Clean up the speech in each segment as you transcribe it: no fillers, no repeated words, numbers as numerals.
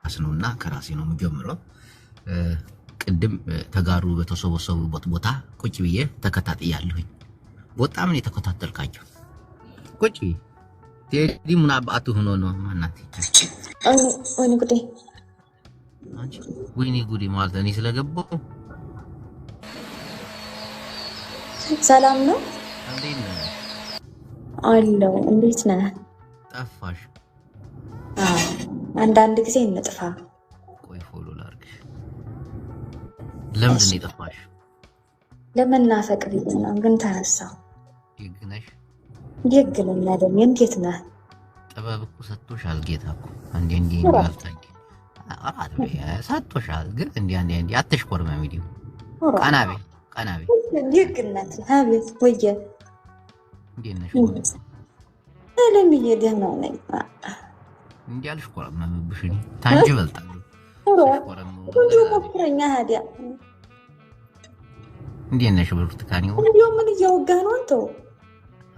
አስነውና ከራሴ ነው የምጀምረው ቅድም ተጋሩ በተሰበሰቡበት ቦታ ቁጭ ብዬ ተከታትያለሁኝ በጣም ነው የተከታተልካቸው ቁጭ ቴዲ ምን አባቱ ሆኖ ነው ማናት ወይኔ ጉዴ አንቺ ወይኔ ጉዴ ማለት ነው ስለገባው ሰላም ነው እንዴት ነህ አለው እንዴት ነህ ጠፋሽ አንዳንድ ጊዜ እንጥፋ ቆይ ፎሎ ላድርግሽ ለምን እንጠፋሽ ለመናፈቅ ቢት ነው ግን ተነሳው ይግነሽ ይግልና ደም እንዴት ነህ ጥበብ እኮ ሰጥቶሻል ጌታ እኮ እንዴ ይላልታኝ አራት ሰጥቶሻል ግን እንዴ አትሽቆርማ ቪዲዮ ቀናቤ ይግነት ሀቤት ወየ እንዴ ነሽ አለም ይደህና ነኝ እንዴ አልሽቆርማ ብሽኒ ታንጂ በልጣሉ እንዴ ሞክረኛ ሀዲያ እንዴ ነሽ ብርቱካኔው እንዴ ምን እያወጋ ነው አንተው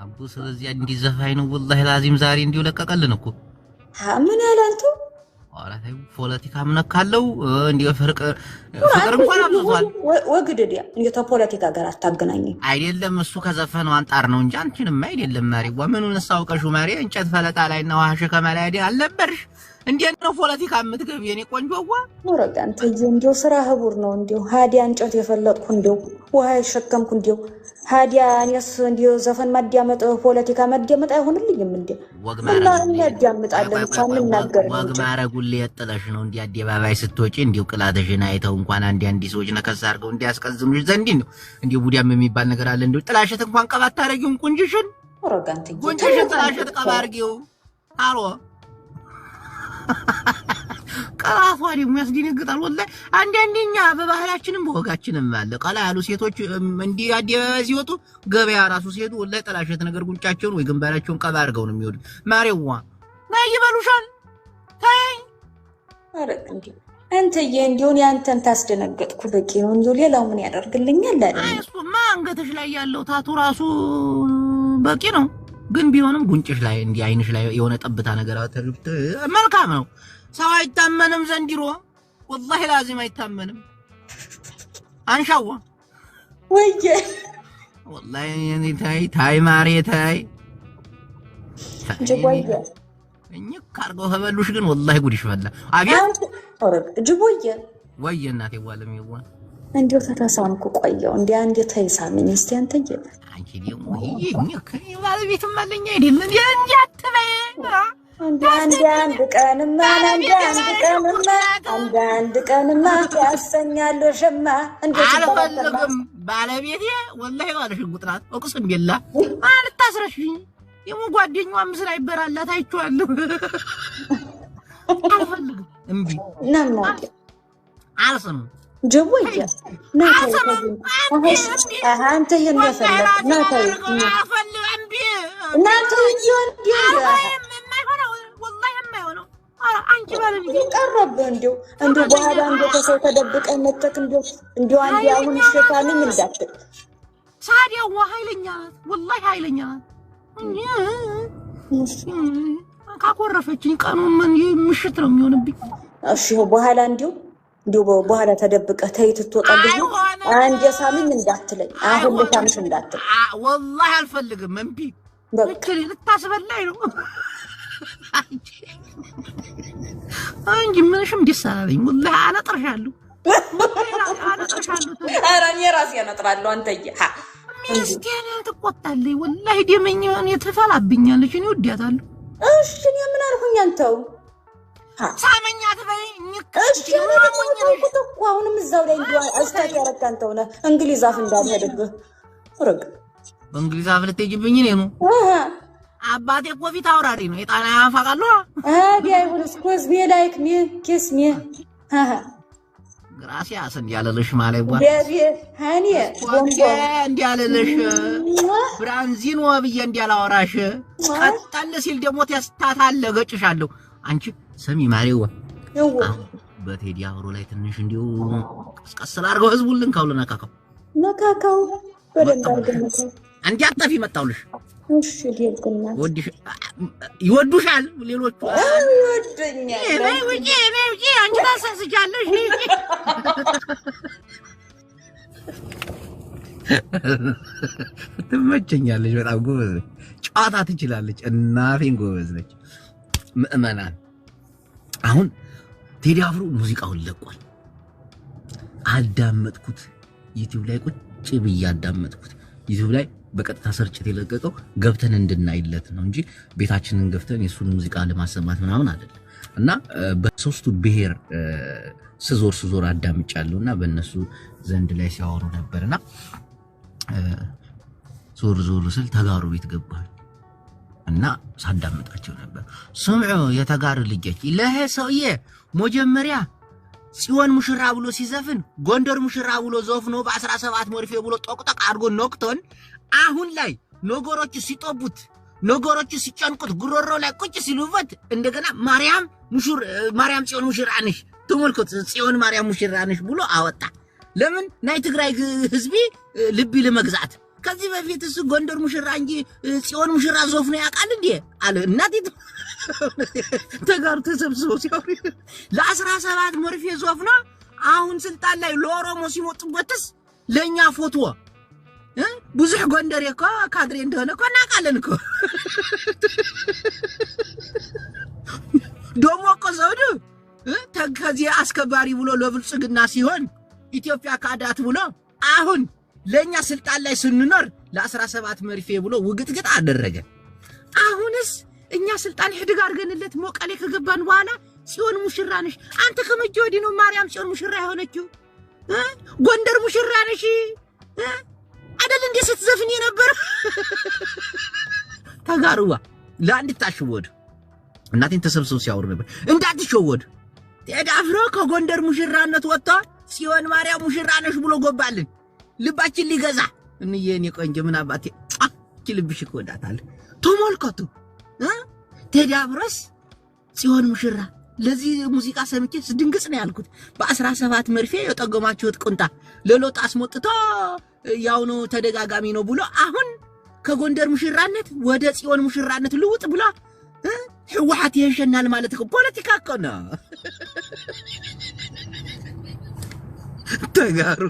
አቡ ስለዚህ እንዲ ዘፋኝ ነው والله ላዚም ዛሬ እንዲው ለቀቀልን እኮ ምን ያላንቱ አራታይ ፖለቲካ ምነካለው እንዲ ፍቅር እንኳን አብዟል ወግደዲያ እንዴ ተፖለቲካ ጋር አታገናኝ አይደለም እሱ ከዘፈነው አንጣር ነው እንጂ አንቺንም አይደለም ማሪ ወመኑን ሳውቀሹ ማሪ እንጨት ፈለጣ ላይና ዋሽ ከመላይዲ አልነበርሽ እንዴት ነው ፖለቲካ የምትገብ የኔ ቆንጆዋ ወረጋንተ እንዴው ስራ ህቡር ነው እንዴው ሃዲያ እንጨት የፈለጥኩ እንዴው ውሃ ይሸከምኩ እንዴው ሃዲያ ያስ እንዴው ዘፈን ማዲያመጥ ፖለቲካ ማዲያመጥ አይሆንልኝም እንዴ ወግማራጉ ያዳምጣለን ሳንናገር ወግማራጉል ያጠላሽ ነው እንዴ አደባባይ ስትወጪ እንዴው ቅላተሽን አይተው እንኳን አንዲ ሰዎች ነከስ አድርገው እንዲያስቀዝሙሽ ዘንዲ ነው እንዴው ቡዲያም የሚባል ነገር አለ እንዴው ጥላሸት እንኳን ቀባት ታረጊው ቁንጅሽን ወረጋንተ ቁንጅሽን ጥላሸት ቀባርጊው አሎ ቀላቷ ደግሞ ያስደነግጣል ወላሂ አንደኛ በባህላችንም በወጋችንም አለ ቀላ ያሉ ሴቶች እንዲ አደባባይ ሲወጡ ገበያ ራሱ ሲሄዱ ወላሂ ጥላሸት ነገር ጉንጫቸውን ወይ ግንባራቸውን ቀባ አድርገው ነው የሚወዱ ማሪዋ ናይ ይበሉሻል ታይ አረጋንተ አንተዬ እንዲውን ያንተን ታስደነግጥኩ በቂ ነው እንጂ ሌላው ምን ያደርግልኛል አይደል እሱማ አንገትሽ ላይ ያለው ታቱ ራሱ በቂ ነው ግን ቢሆንም ጉንጭሽ ላይ እንዲ አይንሽ ላይ የሆነ ጠብታ ነገር አተርብት መልካም ነው ሰው አይታመንም ዘንድሮ والله لازم አይታመንም አንሻዋ ወየ والله እኔ ታይ ማሬ ታይ ጅቦየ እኝክ ካርጎ ከበሉሽ ግን والله ጉድሽ ፈላ አቤት ወረግ ጅቦየ ወየ እናቴ ዋለም ይዋል እንዴው ተታሳምኩ ቆየው እንዴ አንዴ ተይሳምኝ እስቲ አንተዬ አንቺ ደግሞ እኝክ ባለቤትም አለኝ አይደል እንዴ አትበይ አንድ ቀንማ ያሰኛል ሸማ አልፈልግም ባለቤቴ ወላሂ ባለሽ ጉጥራት እቅስም ቢላ አልታስረሽኝ የጓደኛዋ ምስል አይበራላት አይቼዋለሁ አልፈልግም እምቢ ነማ አልሰም ጀቦየ አንተ የነፈለ ናታይ እምቢ እናንተ ይሁን አንቺ ባለቤት ቀረበ እንዴው በኋላ ተሰው ተደብቀ መተክ እንዴው አንዴ አሁን ሸታልኝ እንዳትል ሳዲያው ኃይለኛ والله ኃይለኛ ካቆረፈችኝ ቀኑ ምን ምሽት ነው የሚሆንብኝ እሺ በኋላ እንዴው በኋላ ተደብቀ ተይት ተወጣልኝ አንዴ ሳምኝ እንዳትለኝ አሁን ለታምሽ እንዳትል والله አልፈልግም እምቢ በቃ ልታስበላኝ ነው አንቺ ምንሽም ዲሳለኝ والله አላጥርሻለሁ አራን የራስ ያነጥራለሁ አንተዬ ሚስቴን ተቆጣለኝ والله ደመኛን የተፈላብኛለች እኔ ወዲያታለሁ እሺ እኔ ምን አልኩኝ አንተው ሳመኛት በይኝ እሺ አሁንም እዛው ላይ እንዲው አስታክ ያረካንተው ነው እንግሊዝ አፍ እንዳልሄድብህ ወረግ እንግሊዝ አፍ ልትሄጂብኝ ነው አባቴ እኮ ፊት አውራሪ ነው የጣና ያፋቃሉ ቢያይሁንስ ኮዝ ቢ ላይክ ሚ ኪስ ሚ gracias እንዲያለልሽ ማለት ዋ ቤቢ ሃኒ ቦምቦ እንዲያለልሽ ብራንዚን ወብዬ እንዲያላወራሽ ቀጣለ ሲል ደግሞ ተስታታለ ገጭሻለሁ አንቺ ሰሚ ማሪዋ በቴዲ አብሮ ላይ ትንሽ እንዲው ቀስቀስ አድርገው ህዝቡልን ካውለና ነካካው በደንብ አድርገው እንዲያጠፊ መጣውልሽ እሺ ደግነት ይወዱሻል ሌሎቹ ይወዱኛል ነይ ውጪ አንቺ ታሳስጃለሽ ትመቸኛለች በጣም ጎበዝ ጨዋታ ትችላለች እናቴን ጎበዝ ነች ምእመናን አሁን ቴዲ አፍሮ ሙዚቃውን ለቋል አዳመጥኩት ዩቲዩብ ላይ ቁጭ ብዬ አዳመጥኩት ዩቲዩብ ላይ በቀጥታ ሰርችት የለቀቀው ገብተን እንድናይለት ነው እንጂ ቤታችንን ገብተን የሱን ሙዚቃ ለማሰማት ምናምን አይደለም እና በሶስቱ ብሔር ስዞር አዳምጫለሁና በእነሱ ዘንድ ላይ ሲያወሩ ነበርና ዞር ስል ተጋሩ ቤት ገባሁ እና ሳዳምጣቸው ነበር ስምዑ የተጋሩ ልጆች ለሄ ሰውዬ መጀመሪያ ጽዮን ሙሽራ ብሎ ሲዘፍን ጎንደር ሙሽራ ብሎ ዘፍኖ በ17 መርፌ ብሎ ጦቅጦቅ አድርጎ ነክቶን አሁን ላይ ነገሮች ሲጠቡት ነገሮች ሲጨንቁት ጉሮሮ ላይ ቁጭ ሲሉበት እንደገና ማርያም ጽዮን ሙሽራ ነሽ ተመልከቱ ጽዮን ማርያም ሙሽራ ነሽ ብሎ አወጣ ለምን ናይ ትግራይ ህዝቢ ልብ ለመግዛት ከዚህ በፊት እሱ ጎንደር ሙሽራ እንጂ ጽዮን ሙሽራ ዘፍኖ ያውቃል እንዴ አለ እናቲቱ ተጋሩ ተሰብስበው ሲያወሩ ለ17 መርፌ ዘፍኖ አሁን ስልጣን ላይ ለኦሮሞ ሲሞጥበትስ ለኛ ፎቶ ብዙህ ጎንደር እኮ ካድሬ እንደሆነ እኮ እናውቃለን እኮ ደሞ እኮ ዘውዱ ከዚህ አስከባሪ ብሎ ለብልጽግና ሲሆን ኢትዮጵያ ካዳት ብሎ አሁን ለኛ ስልጣን ላይ ስንኖር ለ17 መርፌ ብሎ ውግጥግጥ አደረገ አሁንስ እኛ ስልጣን ህድግ አርገንለት ሞቀሌ ከገባን በኋላ ጽዮን ሙሽራ ነሽ አንተ ከመቼ ወዲህ ነው ማርያም ጽዮን ሙሽራ የሆነችው ጎንደር ሙሽራ ነሽ አይደል እንዴ ስትዘፍን የነበረ ተጋሩዋ ለአንድ ታሽወድ እናቴን ተሰብስበው ሲያወሩ ነበር እንዳትሸወድ ቴዲ አፍሮ ከጎንደር ሙሽራነት ወጣ ጽዮን ማርያም ሙሽራ ነሽ ብሎ ጎባልን ልባችን ሊገዛ እንየኔ ቆንጆ ምን አባቴ ልብሽ ይወዳታል ተመልከቱ ቴዲ አፍሮስ ጽዮን ሙሽራ ለዚህ ሙዚቃ ሰምቼ ድንግጽ ነው ያልኩት በ17 መርፌ የጠገማችሁት ቁንጣ ለሎጥ አስሞጥቶ ያው ነው ተደጋጋሚ ነው ብሎ አሁን ከጎንደር ሙሽራነት ወደ ጽዮን ሙሽራነት ልውጥ ብሎ ህወሓት ይሸናል ማለት እኮ ፖለቲካ እኮ ነው ተጋሩ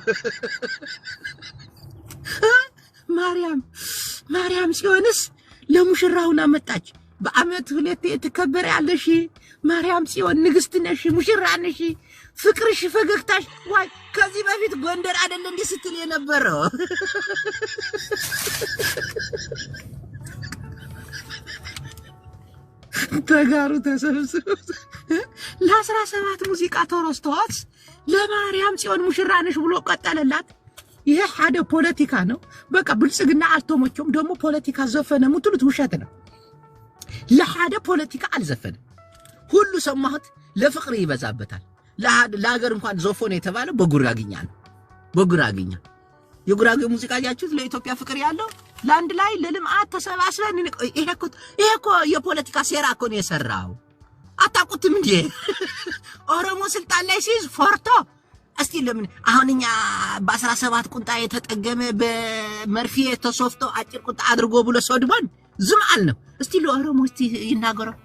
ማርያም ጽዮንስ ለሙሽራውና መጣች በአመት ሁለቴ ተከበረ ያለሽ ማርያም ጽዮን ንግስት ነሽ ሙሽራ ነሽ ፍቅርሽ ፈገግታሽ ዋይ ከዚህ በፊት ጎንደር አይደል እንዴ ስትል የነበረው ተጋሩ ተሰብስበው ለ17 ሙዚቃ ተረስተዋት ለማርያም ጽዮን ሙሽራ ነሽ ብሎ ቀጠለላት ይሄ ሓደ ፖለቲካ ነው በቃ ብልጽግና አልተሞቸውም ደግሞ ፖለቲካ ዘፈነ ምትሉት ውሸት ነው ለሓደ ፖለቲካ አልዘፈነ ሁሉ ሰማሁት ለፍቅር ይበዛበታል ለሀገር እንኳን ዘፈነ የተባለ በጉራግኛ ነው በጉራግኛ የጉራጌ ሙዚቃ ያችሁት ለኢትዮጵያ ፍቅር ያለው ላንድ ላይ ለልማት ተሰባስበን ይሄ እኮ የፖለቲካ ሴራ እኮ ነው የሰራው አታውቁትም እንዴ ኦሮሞ ስልጣን ላይ ሲይዝ ፎርቶ እስቲ ለምን አሁንኛ በ17 ቁንጣ የተጠገመ በመርፌ ተሶፍቶ አጭር ቁንጣ አድርጎ ብሎ ሶድባን ዝም አልነው እስቲ ለኦሮሞ እስቲ ይናገረው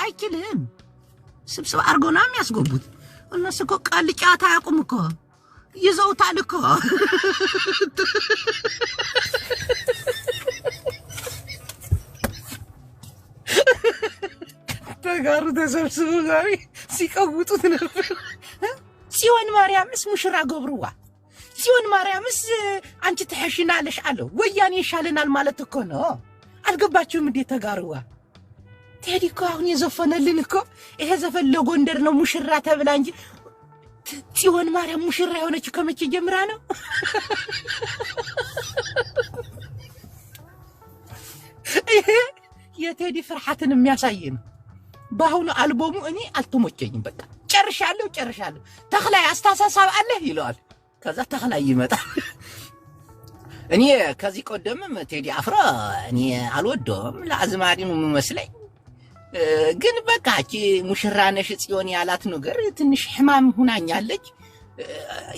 አይችልም ስብስብ አርጎና የሚያስገቡት እነሱ እኮ ቃልጫታ ያቁም እኮ ይዘውታል እኮ ተጋሩ ተሰብስበው ጋር ሲቀውጡት ነበር ጽዮን ማርያምስ ሙሽራ ገብሩዋ ጽዮን ማርያምስ አንቺ ተሐሽናለሽ አለው ወያኔ ይሻለናል ማለት እኮ ነው አልገባችሁም እንዴ ተጋሩዋ ቴዲ እኮ አሁን የዘፈነልን እኮ ይሄ ዘፈን ለጎንደር ነው ሙሽራ ተብላ እንጂ ጽዮን ማርያም ሙሽራ የሆነችው ከመቼ ጀምራ ነው ይሄ የቴዲ ፍርሃትን የሚያሳይ ነው ባሁኑ አልበሙ እኔ አልተሞቸኝም በቃ ጨርሻለሁ ተخላይ አስተሳሰብ አለ ይላል ከዛ ተخላይ ይመጣል እኔ ከዚህ ቀደምም ቴዲ አፍሮ እኔ አልወደውም ለአዝማሪ ነው መስለኝ ግን በቃ እቺ ሙሽራ ነሽ ጽዮን ያላት ነገር ትንሽ ህማም ሆናኛለች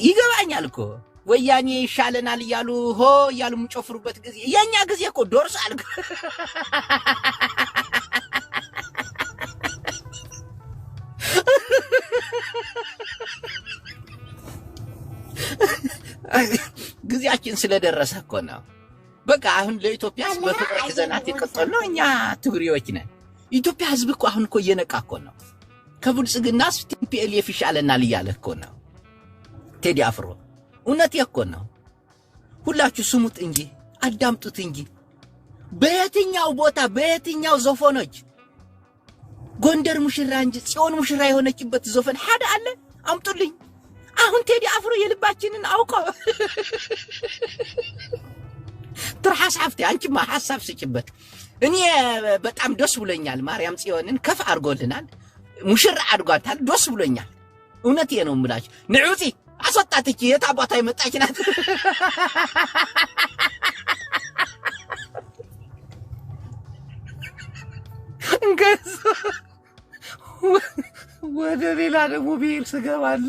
ይገባኛል እኮ ወያኔ ይሻለናል እያሉ ሆ እያሉ ምጮፍሩበት ጊዜ የኛ ጊዜ እኮ ዶርሳል ጊዜያችን ስለደረሰ እኮ ነው በቃ አሁን ለኢትዮጵያ በፍቅር ይዘናት ይቀጥል ነው እኛ ትግሪዎች ነን ኢትዮጵያ ህዝብ እኮ አሁን እኮ እየነቃ እኮ ነው ከብልጽግናስ ቲፒኤልኤፍ ይሻለናል እያለ እኮ ነው ቴዲ አፍሮ እውነት እኮ ነው ሁላችሁ ስሙት እንጂ አዳምጡት እንጂ በየትኛው ቦታ በየትኛው ዘፈኖች ጎንደር ሙሽራ እንጂ ጽዮን ሙሽራ የሆነችበት ዘፈን ሐዳ አለ አምጡልኝ አሁን ቴዲ አፍሮ የልባችንን አውቀው ትርሐስ አፍቲ አንቺማ ሐሳብ ስጭበት እኔ በጣም ደስ ብሎኛል ማርያም ጽዮንን ከፍ አርጎልናል ሙሽራ አድጓታል ደስ ብሎኛል እውነት ነው የምላችሁ ንዑቲ አስወጣትቺ የታባታ ይመጣች ናት እንገዝ ወደ ሌላ ደግሞ ብሄር ስገባለ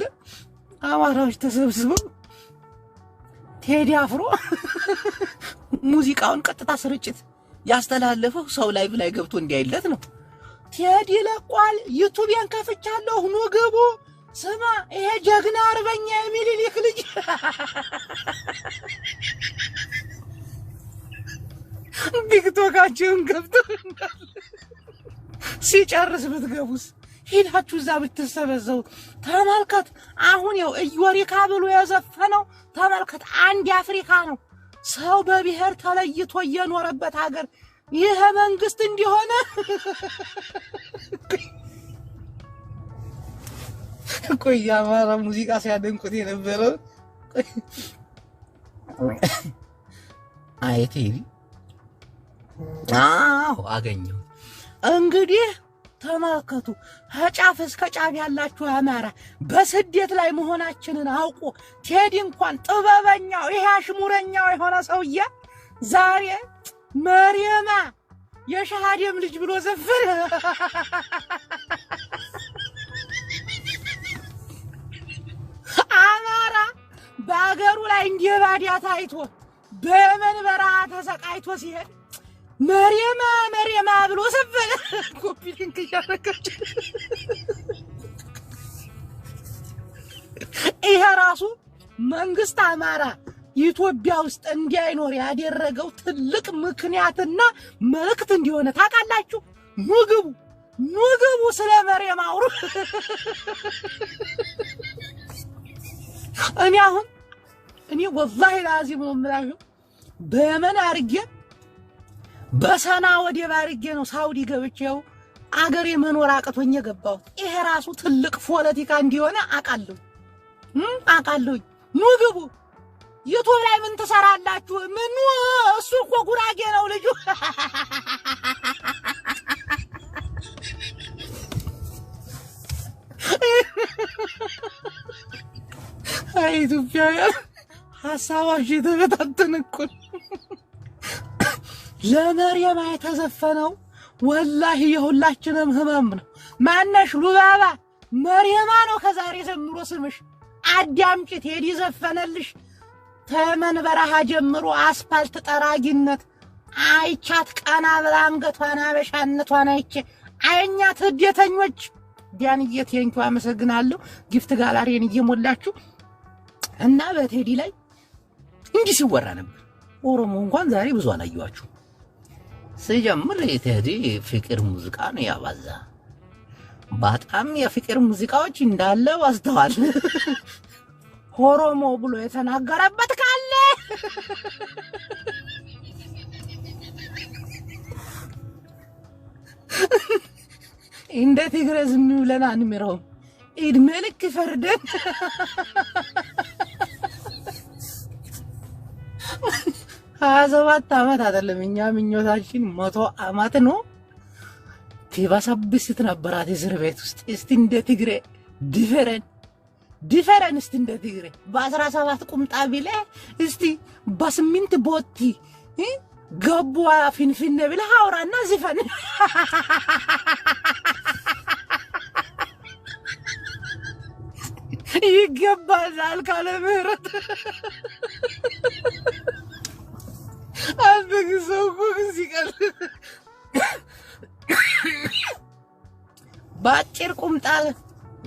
አማራዎች ተሰብስበው ቴዲ አፍሮ ሙዚቃውን ቀጥታ ስርጭት ያስተላለፈው ሰው ላይቭ ላይ ገብቶ እንዲያይለት ነው ቴዲ ለቋል ዩቲዩብን ከፍቻለሁ ኑ ግቡ ስማ ይሄ ጀግና አርበኛ የሚሊክ ልጅ ቲክቶካችሁን ገብቶ ሲጨርስ ብትገቡስ ሄዳችሁ እዛ ብትሰበሰቡ ተመልከት አሁን ያው እዮሪካ ብሎ ያዘፈነው ተመልከት አንድ አፍሪካ ነው ሰው በብሔር ተለይቶ የኖረበት ሀገር ይሄ መንግስት እንዲሆነ ቆይ አማራ ሙዚቃ ሲያደንቁት የነበረው አይቴ አገኘው እንግዲህ ተመልከቱ ጫፍ እስከ ጫፍ ያላችሁ አማራ በስደት ላይ መሆናችንን አውቆ ቴዲ እንኳን ጥበበኛው ይሄ አሽሙረኛው የሆነ ሰውዬ ዛሬ መርየማ የሻሃደም ልጅ ብሎ ዘፈነ አማራ በአገሩ ላይ እንዲባዲያ ታይቶ በመንበራ ተሰቃይቶ ሲሄድ መርየማ ብሎ ዘፈነ ኮፒ ሊንክ ያረከች ይሄ ራሱ መንግስት አማራ ኢትዮጵያ ውስጥ እንዲያይኖር ያደረገው ትልቅ ምክንያትና መልእክት እንዲሆነ ታውቃላችሁ ኑግቡ ስለ መርየም አውሩ እኔ ወላሂ ላዚም ነው የምላችሁ በመን አርጌ በሰና ወደ ባርጌ ነው ሳውዲ ገብቼው አገሬ መኖር አቅቶኝ የገባው ይሄ ራሱ ትልቅ ፖለቲካ እንዲሆነ አቃለሁ ኑግቡ ዩቲዩብ ላይ ምን ተሰራላችሁ ምን እሱ እኮ ጉራጌ ነው ልጁ ኢትዮጵያ ሐሳባችሁ ተበታተነኩ ለመርየም የተዘፈነው ወላሂ የሁላችንም ህመም ነው ማነሽ ሉባባ መርየማ ነው ከዛሬ ጀምሮ ስምሽ አዳምጪ ቴዲ ዘፈነልሽ ተመንበረሃ ጀምሮ አስፋልት ጠራጊነት አይቻት ቀና ብላ አንገቷን አበሻነቷን አይቼ አይኛ ትደተኞች ዲያንዬ ቴንኪው አመሰግናለሁ ጊፍት ጋላሪን እየሞላችሁ እና በቴዲ ላይ እንዲህ ሲወራ ነበር ኦሮሞ እንኳን ዛሬ ብዙ አላየዋችሁ ሲጀምር ቴዲ ፍቅር ሙዚቃ ነው ያባዛ በጣም የፍቅር ሙዚቃዎች እንዳለ ዋስተዋል ኦሮሞ ብሎ የተናገረበት ካለ እንደ ትግሬ ዝም ብለን አንምረው እድሜ ልክ ፈርደን ሰባት ዓመት አይደለም እኛ ምኞታችን 100 ዓመት ነው ትባሰብስት ነበራት እስር ቤት ውስጥ እስቲ እንደ ትግሬ ዲፈረን እስቲ እንደ ትግሬ በ17 ቁምጣ ቢለ እስቲ በ8 ቦቲ ገቡ ፊንፊኔ ብለ አውራና ዝፈን ይገባል ካለ ምህረት አንተ ሰው እኮ ሲቀር ባጭር ቁምጣ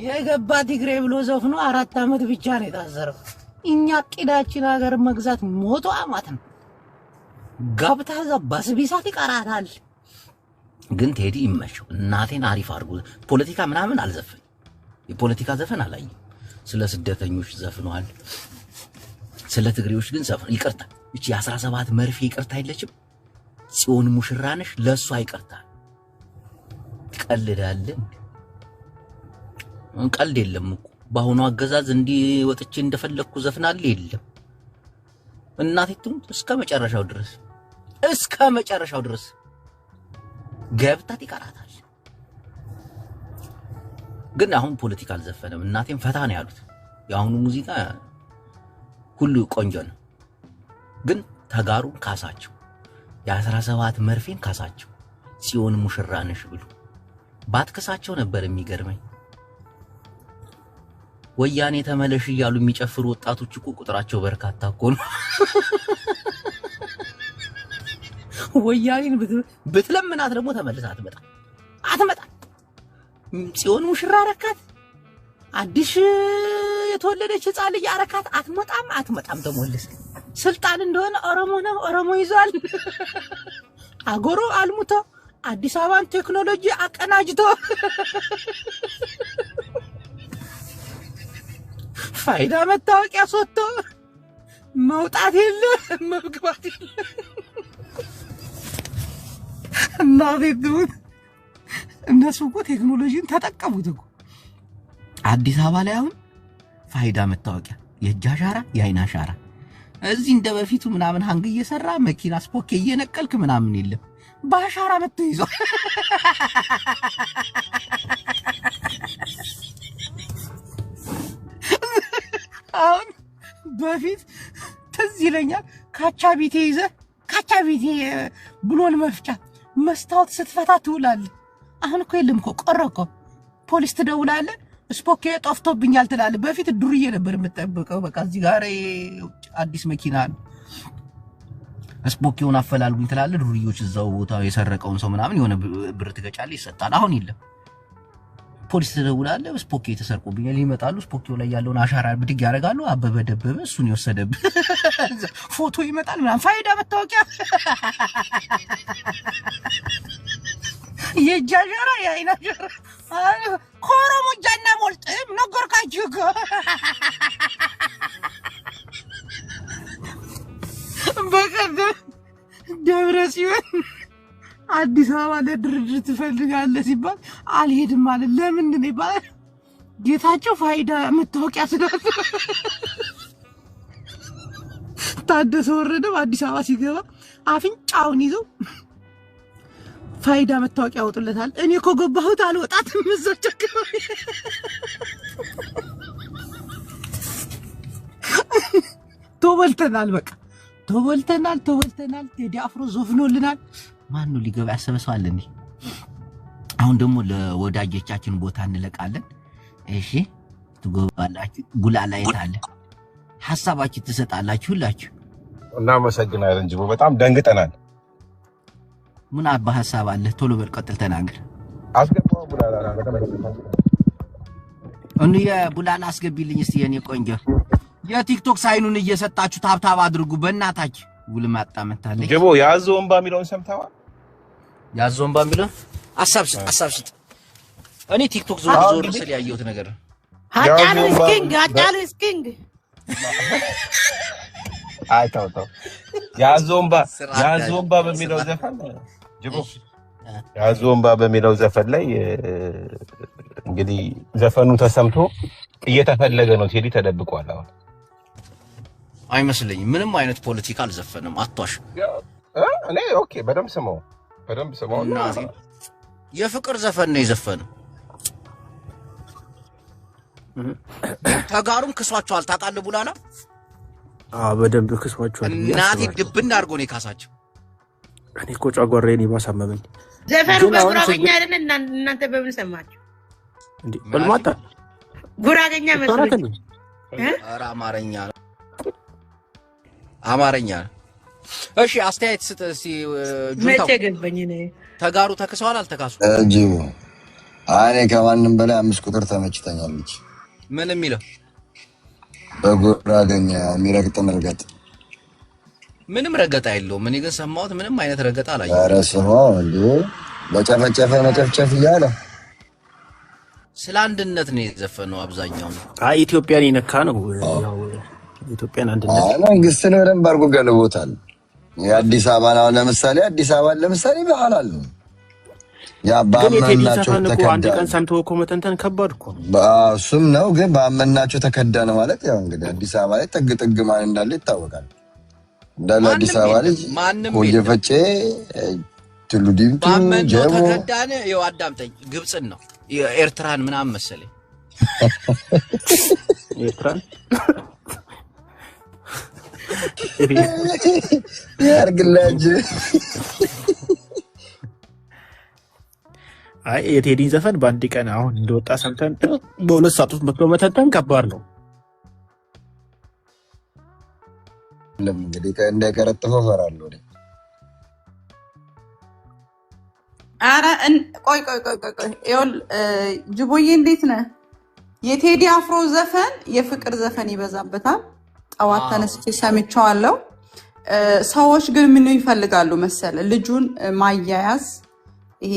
የገባ ትግሬ ብሎ ዘፍኖ 4 አመት ብቻ ነው የታሰረው። እኛ ቂዳችን ሀገር መግዛት ሞቶ አማት ነው። ጋብታ ዘባስ ቢሳት ይቀራታል። ግን ቴዲ ይመቸው እናቴን አሪፍ አድርጎ ፖለቲካ ምናምን አልዘፈን የፖለቲካ ዘፈን አላየም። ስለ ስደተኞች ዘፍኗል። ስለ ትግሬዎች ግን ዘፈን ይቅርታ እቺ 17 መርፌ ይቅርታ አይለችም። ጽዮን ሙሽራነሽ ለሱ አይቅርታ ቀልዳለን። ቀልድ የለም እኮ በአሁኑ አገዛዝ እንዲህ ወጥቼ እንደፈለኩ ዘፍናል የለም። እናቴ ትሙት እስከ መጨረሻው ድረስ ገብታት ይቀራታል። ግን አሁን ፖለቲካ አልዘፈነም። እናቴም ፈታ ነው ያሉት። የአሁኑ ሙዚቃ ሁሉ ቆንጆ ነው። ግን ተጋሩ ካሳቸው የ17 መርፌን ካሳቸው ጽዮን ሙሽራነሽ ብሎ ባትከሳቸው ነበር የሚገርመኝ። ወያኔ ተመለሽ እያሉ የሚጨፍሩ ወጣቶች እኮ ቁጥራቸው በርካታ እኮ ነው። ወያኔን ብትለምናት ደግሞ ተመልሳ አትመጣ። ጽዮን ሙሽራ አረካት። አዲስ የተወለደች ሕፃን ልጅ አረካት። አትመጣም ተሞልስ። ስልጣን እንደሆነ ኦሮሞ ይዟል። አጎሮ አልሙቶ አዲስ አበባን ቴክኖሎጂ አቀናጅቶ ፋይዳ መታወቂያ ሰጥቶ መውጣት የለ መግባት የለ እና ቤቱን እነሱ እኮ ቴክኖሎጂን ተጠቀሙት እኮ። አዲስ አበባ ላይ አሁን ፋይዳ መታወቂያ፣ የእጅ አሻራ፣ የአይን አሻራ እዚህ እንደ በፊቱ ምናምን ሃንግ እየሰራ መኪና ስፖኬ እየነቀልክ ምናምን የለም። በአሻራ መጥቶ ይዟል። አሁን በፊት ትዝ ይለኛል ካቻቢቴ ብሎን መፍቻ መስታወት ስትፈታ ትውላለህ። አሁን እኮ የለም እኮ ቀረ እኮ። ፖሊስ ትደውላለህ፣ ስፖኬ ጠፍቶብኛል ትላለህ። በፊት ዱርዬ ነበር የምጠብቀው። በቃ እዚህ ጋር አዲስ መኪና ነው ስፖኬውን አፈላልጉኝ ትላለህ። ዱርዬዎች እዛው ቦታው የሰረቀውን ሰው ምናምን የሆነ ብር ትገጫለህ፣ ይሰጣል። አሁን የለም። ፖሊስ ትደውላለህ፣ ስፖኬ ተሰርቆብኛል ይመጣሉ። ስፖኬው ላይ ያለውን አሻራ ብድግ ያደርጋሉ። አበበ ደበበ እሱን የወሰደብህ ፎቶ ይመጣል ምናምን። ፋይዳ መታወቂያ፣ የእጅ አሻራ፣ የአይን አሻራ። ከኦሮሞ ጃና ሞልጥም ነገርካችሁ እኮ። በቀደም ደብረጽዮን አዲስ አበባ ለድርድር ትፈልጋለህ ሲባል አልሄድም ማለት ለምንድን ነው ይባላል። ጌታቸው ፋይዳ መታወቂያ ስላለ። ታደሰ ወረደም አዲስ አበባ ሲገባ አፍንጫውን ይዞ ፋይዳ መታወቂያ ያወጡለታል። እኔ እኮ ገባሁት አልወጣትም እዛች አካባቢ። ተወልተናል፣ በቃ ተወልተናል። ቴዲ አፍሮ ዘፍኖልናል። ማን ነው ሊገባ ያሰበሰዋል እንዴ? አሁን ደግሞ ለወዳጆቻችን ቦታ እንለቃለን። እሺ ትገባላችሁ። ጉላላ የት አለ? ሐሳባችሁ ትሰጣላችሁ ሁላችሁ። እናመሰግናለን ጅቦ፣ በጣም ደንግጠናል። ምን አባ ሐሳብ አለ? ቶሎ በል ቀጥል ተናገር። አስገባው ቡላላ ቡላላ አስገቢልኝ እስቲ የኔ ቆንጆ። የቲክቶክ ሳይኑን እየሰጣችሁ ታብታብ አድርጉ በእናታችሁ። ውልማጣ መታለች ጅቦ። ያዞምባ የሚለውን ሰምተዋል? ያዞምባ የሚለውን ሐሳብ ስጥ። እኔ ቲክቶክ ዞር ስል ያየሁት ነገር ነው። አጫሉ ስኪንግ አይታውታው ያዞምባ በሚለው ዘፈን ጅቦ፣ ያዞምባ በሚለው ዘፈን ላይ እንግዲህ ዘፈኑ ተሰምቶ እየተፈለገ ነው። ቴዲ ተደብቋል። አሁን አይመስለኝም። ምንም አይነት ፖለቲካ አልዘፈንም። አቷሽ እኔ ኦኬ፣ በደንብ ስማው። የፍቅር ዘፈን ነው የዘፈነው። ተጋሩም ክሷቸዋል። ታውቃለህ ቡላላ? በደንብ ክሷቸዋል። እናቴ ድብና አድርጎ ነው የካሳቸው። እኔ እኮ ጨጓራዬን ማሳመመኝ። ዘፈኑ በጉራጌኛ አይደል? እናንተ በምን ሰማችሁ እንዴ? ወልማጣ ጉራገኛ መስሎኝ ኧረ አማርኛ እሺ አስተያየት ስጥ እስቲ ጁንታው መቼ ገባኝ እኔ ተጋሩ ተከሰዋል አልተካሱ ጂቦ እኔ ከማንም በላይ 5 ቁጥር ተመችተኛለች ምን የሚለው በጉራገኛ የሚረግጥ መርገጥ ምንም ረገጣ የለውም እኔ ግን ሰማሁት ምንም አይነት ረገጣ አላየሁም ኧረ ስማ እንዴ በጨፈጨፈ መጨፍጨፍ እያለ ስለ አንድነት ነው የዘፈነው አብዛኛው ኢትዮጵያን ይነካ ነው ያው ኢትዮጵያን አንድነት መንግስትን በደንብ አድርጎ ገለቦታል የአዲስ አበባ ነው ለምሳሌ ባህል አለው ያ ባመናቸው ተከዳ አንድ ቀን ሰምቶ እኮ መተንተን ከባድ እኮ እሱም ነው ግን ባመናቸው ተከዳነ ማለት ያው እንግዲህ አዲስ አበባ ላይ ጥግ ማን እንዳለ ይታወቃል እንዳለ አዲስ አበባ ላይ ወጀፈቼ ትሉ ዲምቱ ጀሞ ተከዳነ ይው አዳምጠኝ ግብጽን ነው ኤርትራን ምናምን መሰለኝ ኤርትራን ያርግላጅ የቴዲን ዘፈን በአንድ ቀን አሁን እንደወጣ ሰምተን በሁለት ሰዓት ውስጥ መጥቶ መተንተን ከባድ ነው እንግዲህ እንደከረጥፈው ፈራለሁ አረ ቆይ ይኸውል ጅቦዬ እንዴት ነህ የቴዲ አፍሮ ዘፈን የፍቅር ዘፈን ይበዛበታል ጠዋት ተነስቼ ሰምቼዋለሁ ሰዎች ግን ምን ይፈልጋሉ መሰለ ልጁን ማያያዝ ይሄ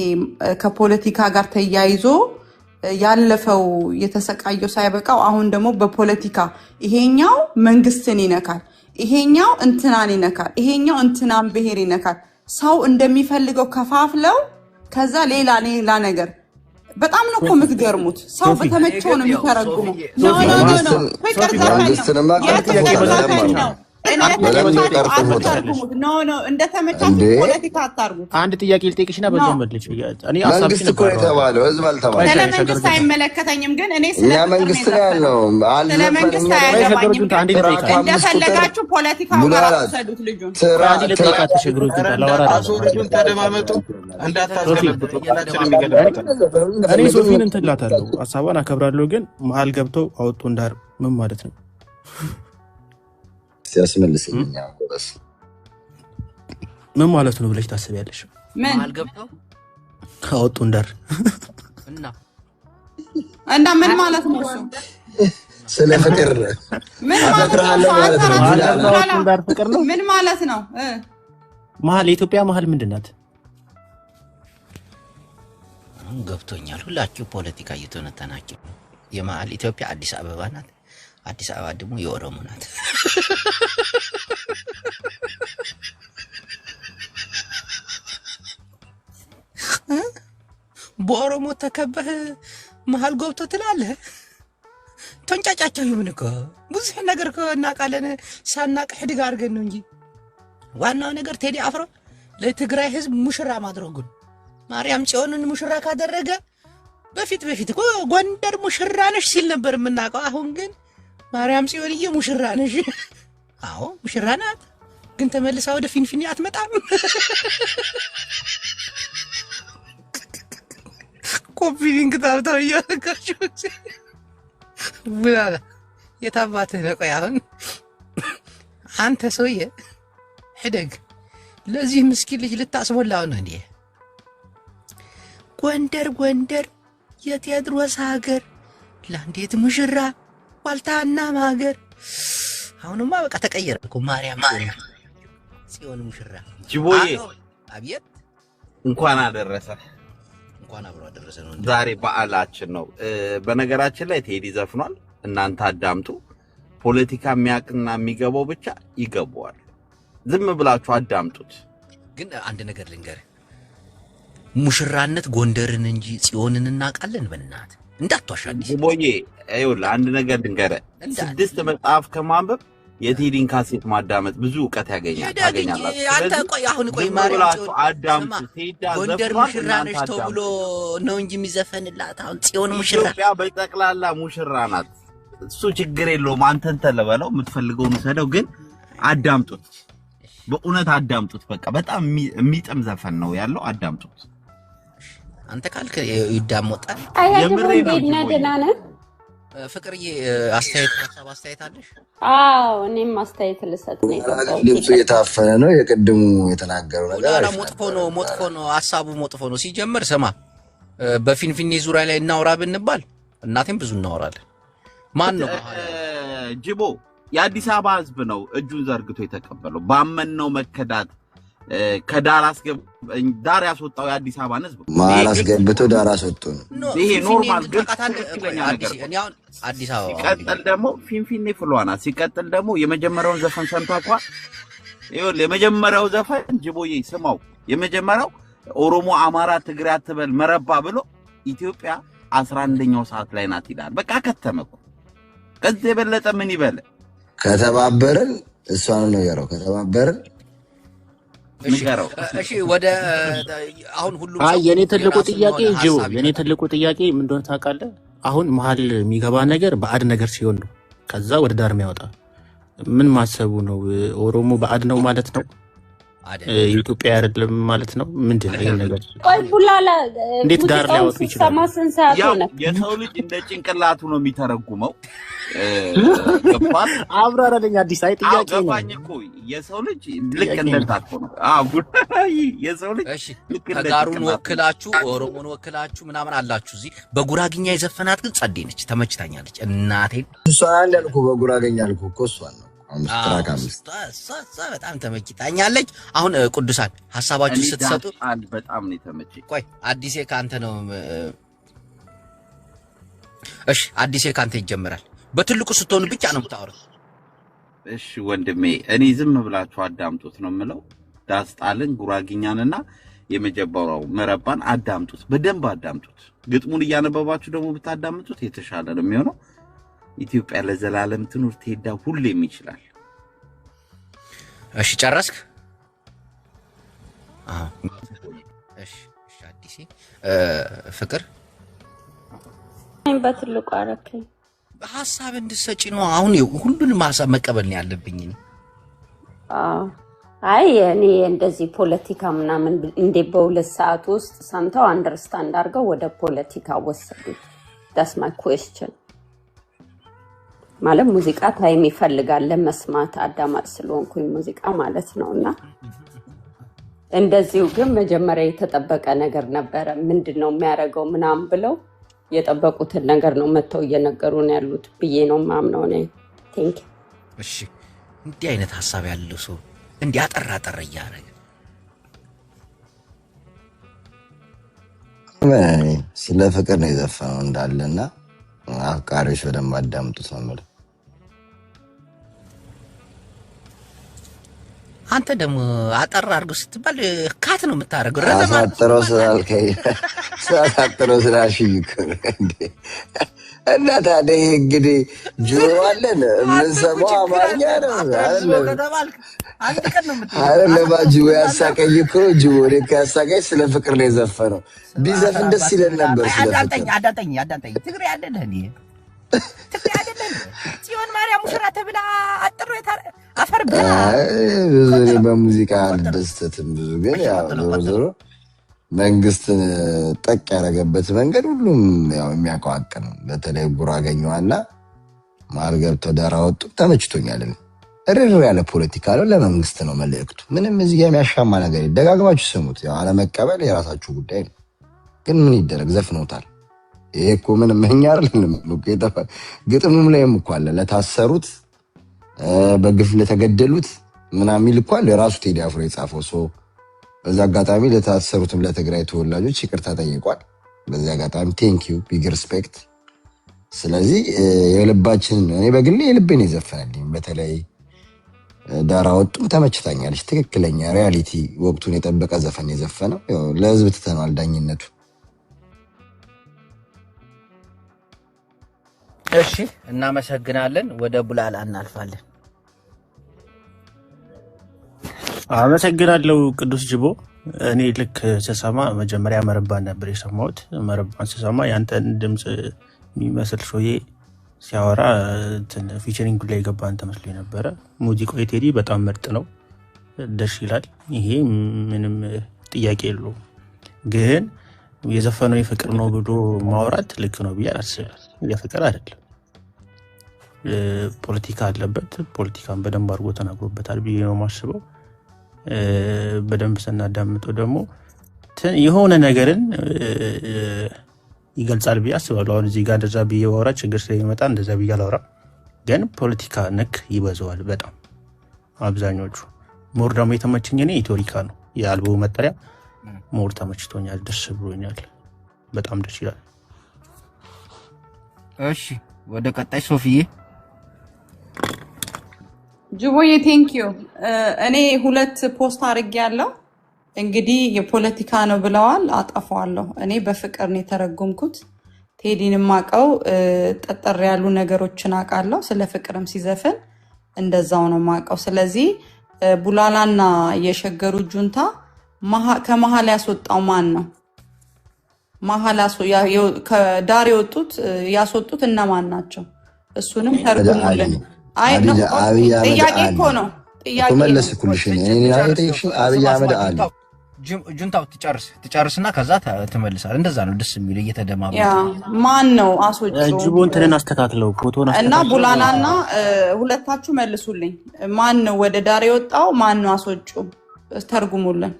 ከፖለቲካ ጋር ተያይዞ ያለፈው የተሰቃየው ሳይበቃው አሁን ደግሞ በፖለቲካ ይሄኛው መንግስትን ይነካል ይሄኛው እንትናን ይነካል ይሄኛው እንትናን ብሄር ይነካል ሰው እንደሚፈልገው ከፋፍለው ከዛ ሌላ ነገር በጣም ነው እኮ የምትገርሙት ሰው በተመቸው ነው የሚተረጉመው መንግስትንማ እንደተመቻችሁ ፖለቲካ አታርጉት አንድ ጥያቄ ልጠይቅሽና በዛው መልሽ እኔ መንግስት እኮ የተባለው ህዝብ አልተባለም ስለመንግስት አይመለከተኝም ግን እኔ መንግስት ነው ያለው ስለመንግስት አያገባኝም እንደፈለጋችሁ ፖለቲካ ጋር አትሰዱት ልጁን አሶሪቱን ተደማመጡ እንዳታስገለብጡ እኔ ሶፊን እንትን እላታለሁ ሀሳቧን አከብራለሁ ግን መሀል ገብተው አወጡ እንዳር ምን ማለት ነው ሲያስመልስልኛ ቆስ ምን ማለት ነው ብለሽ ታስቢያለሽ መሀል ገብተው አወጡ እንዳር እና ምን ማለት ነው እሱ ስለ ፍቅር ምን ማለት ነው መሀል የኢትዮጵያ መሀል ምንድናት ገብቶኛል ሁላችሁ ፖለቲካ እየተነተናችሁ የመሀል ኢትዮጵያ አዲስ አበባ ናት አዲስ አበባ ደግሞ የኦሮሞ ናት በኦሮሞ ተከበህ መሀል ገብቶ ትላለህ ተንጫጫቸው ይሁንከ ብዙ ነገር እናቃለን ሳናቅ ሕድግ አድርገን ነው እንጂ ዋናው ነገር ቴዲ አፍሮ ለትግራይ ህዝብ ሙሽራ ማድረጉ ማርያም ጽዮንን ሙሽራ ካደረገ በፊት እኮ ጎንደር ሙሽራ ነሽ ሲል ነበር የምናውቀው አሁን ግን ማርያም ጽዮንዬ ሙሽራ ነሽ አዎ ሙሽራ ናት ግን ተመልሳ ወደ ፊንፊኔ አትመጣም ኮፒሊንግ ታርታው ያልካችሁ ብላላ የታባተ ነው ያሁን አንተ ሰውዬ ሕደግ ለዚህ ምስኪን ልጅ ልታስሞላው ነው እንዴ ጎንደር የቴድሮስ ሀገር ላንዴት ሙሽራ ዋልታና ማገር አሁንማ በቃ ተቀየረ እኮ ማርያም ጽዮን ሙሽራ ጅቦዬ አብየት እንኳን አደረሰ ነው ዛሬ በዓላችን ነው በነገራችን ላይ ቴዲ ዘፍኗል እናንተ አዳምጡ ፖለቲካ የሚያቅና የሚገባው ብቻ ይገባዋል ዝም ብላችሁ አዳምጡት ግን አንድ ነገር ልንገር ሙሽራነት ጎንደርን እንጂ ጽዮንን እናቃለን በእናት እንዳትዋሻለሽ ጅቦዬ አይውል አንድ ነገር ልንገር 6 መጽሐፍ ከማንበብ የቴዲን ካሴት ማዳመጥ ብዙ ዕውቀት ያገኛላችሁ አንተ ቆይ ማርያም አዳምጡ ቴዲ ጎንደር ሙሽራ ነሽ ተብሎ ነው እንጂ የሚዘፈንላት አሁን ጽዮን ሙሽራ ኢትዮጵያ በጠቅላላ ሙሽራ ናት እሱ ችግር የለውም አንተን ተለበለው የምትፈልገውን ሰደው ግን አዳምጡት በእውነት አዳምጡት በቃ በጣም የሚጥም ዘፈን ነው ያለው አዳምጡት አንተ ካልከ ይዳሞጣል የምሬ ነው ደናነ ፍቅርዬ አስተያየት ሀሳብ አስተያየት አለሽ? አዎ እኔም አስተያየት ልሰጥ ነው የገባሁት። ልብሱ የታፈነ ነው። የቅድሙ የተናገረው ነገር መጥፎ ነው። ሀሳቡ መጥፎ ነው። ሲጀምር ስማ በፊንፊኔ ዙሪያ ላይ እናውራ ብንባል እናቴም ብዙ እናወራለን። ማን ነው ጅቦ? የአዲስ አበባ ህዝብ ነው እጁን ዘርግቶ የተቀበለው። ባመነው መከዳት ከዳር ዳር ያስወጣው የአዲስ አበባን ህዝብ ማር አስገብቶ ዳር አስወጡ ነው። ይሄ ኖርማል ግን ትክክለኛ ነገር ነው። አዲስ አበባ ሲቀጥል ደግሞ ፊንፊኔ ፍሏና ሲቀጥል ደግሞ የመጀመሪያውን ዘፈን ሰምታችኋል? ይኸውልህ የመጀመሪያው ዘፈን ጅቦዬ ስማው። የመጀመሪያው ኦሮሞ፣ አማራ፣ ትግሬ አትበል መረባ ብሎ ኢትዮጵያ 11ኛው ሰዓት ላይ ናት ይላል። በቃ ከተመኩ ከዚህ የበለጠ ምን ይበለ? ከተባበርን እሷን ነው ያለው። ከተባበርን እሺ ወደ አሁን ሁሉም የኔ ትልቁ ጥያቄ ጅቦ የኔ ትልቁ ጥያቄ ምን እንደሆነ ታውቃለህ? አሁን መሀል የሚገባ ነገር ባዕድ ነገር ሲሆን ነው ከዛ ወደ ዳር የሚያወጣ። ምን ማሰቡ ነው? ኦሮሞ ባዕድ ነው ማለት ነው? ኢትዮጵያ አይደለም ማለት ነው? ምንድን ነው ይሄ ነገር? ቆይ ቡላላ እንዴት ዳር ሊያወጡ ይችላል? ሰማስን ሰዓት ሆነ። የሰው ልጅ እንደ ጭንቅላቱ ነው የሚተረጉመው። ገባል? አብራራለኝ። አዲስ አይ ጥያቄ ነው። ገባኝ እኮ የሰው ልጅ ልክ እንደታቆ ነው። ጉዳይ የሰው ልጅ እሺ ተጋሩን ወክላችሁ ኦሮሞን ወክላችሁ ምናምን አላችሁ። እዚህ በጉራግኛ የዘፈናት ግን ጸዴ ነች፣ ተመችታኛለች። እናቴ እሷ ያልኩ በጉራገኛ ያልኩ እኮ እሷ ነው። በጣም ተመችታኛለች። አሁን ቅዱሳን ሐሳባችሁ ስትሰጡ በጣም ነው የተመቸኝ። ቆይ አዲሴ ካንተ ነው። እሺ አዲሴ ካንተ ይጀምራል። በትልቁ ስትሆኑ ብቻ ነው የምታወሩት። እሺ ወንድሜ እኔ ዝም ብላችሁ አዳምጡት ነው የምለው። ዳስጣልን ጉራግኛንና የመጀመሪያው መረባን አዳምጡት፣ በደንብ አዳምጡት። ግጥሙን እያነበባችሁ ደግሞ ብታዳምጡት የተሻለ ነው የሚሆነው። ኢትዮጵያ ለዘላለም ትኑር፣ ቴዳ ሁሌም ይችላል። እሺ ጨረስክ? እሺ አዲሴ ፍቅር በትልቁ አረከኝ ሐሳብ እንድትሰጪ ነው። አሁን ሁሉንም ሐሳብ መቀበል ነው ያለብኝ። አይ እኔ እንደዚህ ፖለቲካ ምናምን እንደ በሁለት ሰዓት ውስጥ ሰምተው አንደርስታንድ አድርገው ወደ ፖለቲካ ወሰዱ። that's my question። ማለት ሙዚቃ ታይም ይፈልጋል ለመስማት አዳማጭ ስለሆንኩኝ ሙዚቃ ማለት ነውና እንደዚሁ ግን መጀመሪያ የተጠበቀ ነገር ነበረ። ምንድነው የሚያደርገው ምናምን ብለው የጠበቁትን ነገር ነው መተው እየነገሩን ያሉት ብዬ ነው ማምነው ነው። ቴንክ እሺ እንዲህ አይነት ሐሳብ ያለው ሰው እንዲህ አጠራጠረ ያረጋል። ስለ ፍቅር ነው የዘፈነው እንዳለና አፍቃሪዎች በደንብ አዳምጡት ነው ማለት። አንተ ደግሞ አጠራ አድርጎ ስትባል ካት ነው የምታረገው። አሳጥሮ ስላልከኝ አሳጥሮ ስላልሽኝ እንዴ እና ታዲያ እንግዲህ ጆሮ አለን የምንሰማው አማርኛ ነው አይደለም። ጅቦ ያሳቀኝ እኮ ጅቦ ያሳቀኝ ስለ ፍቅር ነው የዘፈነው። ቢዘፍን ደስ ይለን ነበር። አዳምጠኝ ትግሬ አይደለህ እንዴ? ትግሬ አይደለህ? ጽዮን ማርያም ሙሽራ ተብላ አጥሮ አፈር ብላ ብዙ በሙዚቃ አልደስተትም። ብዙ ግን ያው ዞሮ መንግስትን ጠቅ ያደረገበት መንገድ ሁሉም ያው የሚያውቀው ነው። በተለይ ጉራገኛዋና መሀል ገብተው ዳር አወጡ። ተመችቶኛል። እርር ያለ ፖለቲካ ነው። ለመንግስት ነው መልእክቱ። ምንም እዚህ ጋር የሚያሻማ ነገር ደጋግማችሁ ስሙት። ያው አለመቀበል የራሳችሁ ጉዳይ ነው። ግን ምን ይደረግ ዘፍኖታል። ይሄ እኮ ምንም እኛ አይደለም ግጥሙም ላይም እኮ አለ ለታሰሩት በግፍ ለተገደሉት ምናምን ይልኳል የራሱ ቴዲ አፍሮ የጻፈው ሰው። በዛ አጋጣሚ ለታሰሩትም ለትግራይ ተወላጆች ይቅርታ ጠይቋል። በዛ አጋጣሚ ቴንክ ዩ ቢግ ሪስፔክት። ስለዚህ የልባችን እኔ በግሌ የልቤን የዘፈነልኝ በተለይ ዳር አወጡም ተመችታኛለች። ትክክለኛ ሪያሊቲ ወቅቱን የጠበቀ ዘፈን የዘፈነው ለህዝብ ትተናል ዳኝነቱ። እሺ እናመሰግናለን። ወደ ቡላላ እናልፋለን። አመሰግናለሁ ቅዱስ ጅቦ። እኔ ልክ ስሰማ መጀመሪያ መረባን ነበር የሰማሁት። መረባን ስሰማ ያንተን ድምፅ የሚመስል ሾዬ ሲያወራ ፊቸሪንግ ላይ ገባ አንተ መስሎኝ ነበረ። ሙዚቃው የቴዲ በጣም ምርጥ ነው፣ ደስ ይላል። ይሄ ምንም ጥያቄ የለውም። ግን የዘፈነው የፍቅር ነው ብሎ ማውራት ልክ ነው ብዬ አላስብም። የፍቅር አይደለም ፖለቲካ አለበት። ፖለቲካን በደንብ አድርጎ ተናግሮበታል ብዬ ነው የማስበው። በደንብ ስናዳምጠው ደግሞ የሆነ ነገርን ይገልጻል ብዬ አስባለሁ። አሁን እዚህ ጋር እንደዛ ብዬ ባወራ ችግር ስለሚመጣ እንደዛ ብዬ አላወራም፣ ግን ፖለቲካ ነክ ይበዛዋል በጣም አብዛኞቹ። ሞር ደግሞ የተመቸኝ እኔ ኢትዮሪካ ነው የአልበሙ መጠሪያ። ሞር ተመችቶኛል፣ ደስ ብሎኛል፣ በጣም ደስ ይላል። እሺ ወደ ቀጣይ ሶፊዬ። ጅቦዬ ቴንኪዩ። እኔ 2 ፖስት አድርጌያለሁ። እንግዲህ የፖለቲካ ነው ብለዋል፣ አጠፋዋለሁ። እኔ በፍቅር ነው የተረጎምኩት። ቴዲን ማቀው ጠጠር ያሉ ነገሮችን አውቃለሁ። ስለ ፍቅርም ሲዘፍን እንደዛው ነው ማቀው። ስለዚህ ቡላላና የሸገሩ ጁንታ ከመሃል ያስወጣው ማን ነው? መሃል ከዳር ያስወጡት እነማን ናቸው? እሱንም ተርጉሙልን። አይ ነው ጥያቄ እኮ ነው። ጥያቄ ተመለስኩልሽ። እኔ አብይ አህመድ አሊ ጁንታው ትጨርስና ከዛ ትመልሳል። እንደዛ ነው ደስ የሚል እየተደማመጠ። ማን ነው አስወጪው? ጅቦን ትንን አስተካክለው ፎቶን እና ቡላላና ሁለታችሁ መልሱልኝ። ማን ነው ወደ ዳር የወጣው? ማን ነው አስወጪው? ተርጉሙልን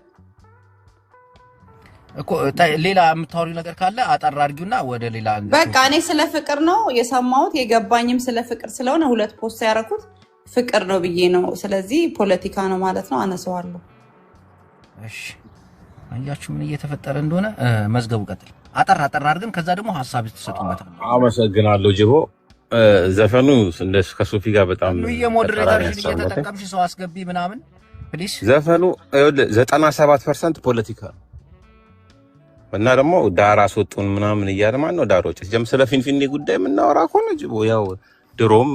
እኮ። ሌላ የምታወሪው ነገር ካለ አጠር አድርጊውና ወደ ሌላ። በቃ እኔ ስለ ፍቅር ነው የሰማሁት፣ የገባኝም ስለ ፍቅር ስለሆነ 2 ፖስት ያደረኩት ፍቅር ነው ብዬ ነው። ስለዚህ ፖለቲካ ነው ማለት ነው። አነሳዋለሁ። እሺ አያችሁ ምን እየተፈጠረ እንደሆነ። መዝገቡ ቀጥል። አጠር አድርገን ከዛ ደግሞ ሐሳብ ተሰጡበት። አመሰግናለሁ ጅቦ። ዘፈኑ እንደሱ ከሶፊ ጋር በጣም የሞዴሬተርሽን እየተጠቀምሽ ሰው አስገቢ ምናምን ፕሊስ። ዘፈኑ 97% ፖለቲካ ነው እና ደግሞ ዳር አስወጡን ምናምን እያለ ማን ነው ዳሮች ጀም ስለ ፊንፊኔ ጉዳይ የምናወራ ከሆነ ጅቦ ያው ድሮም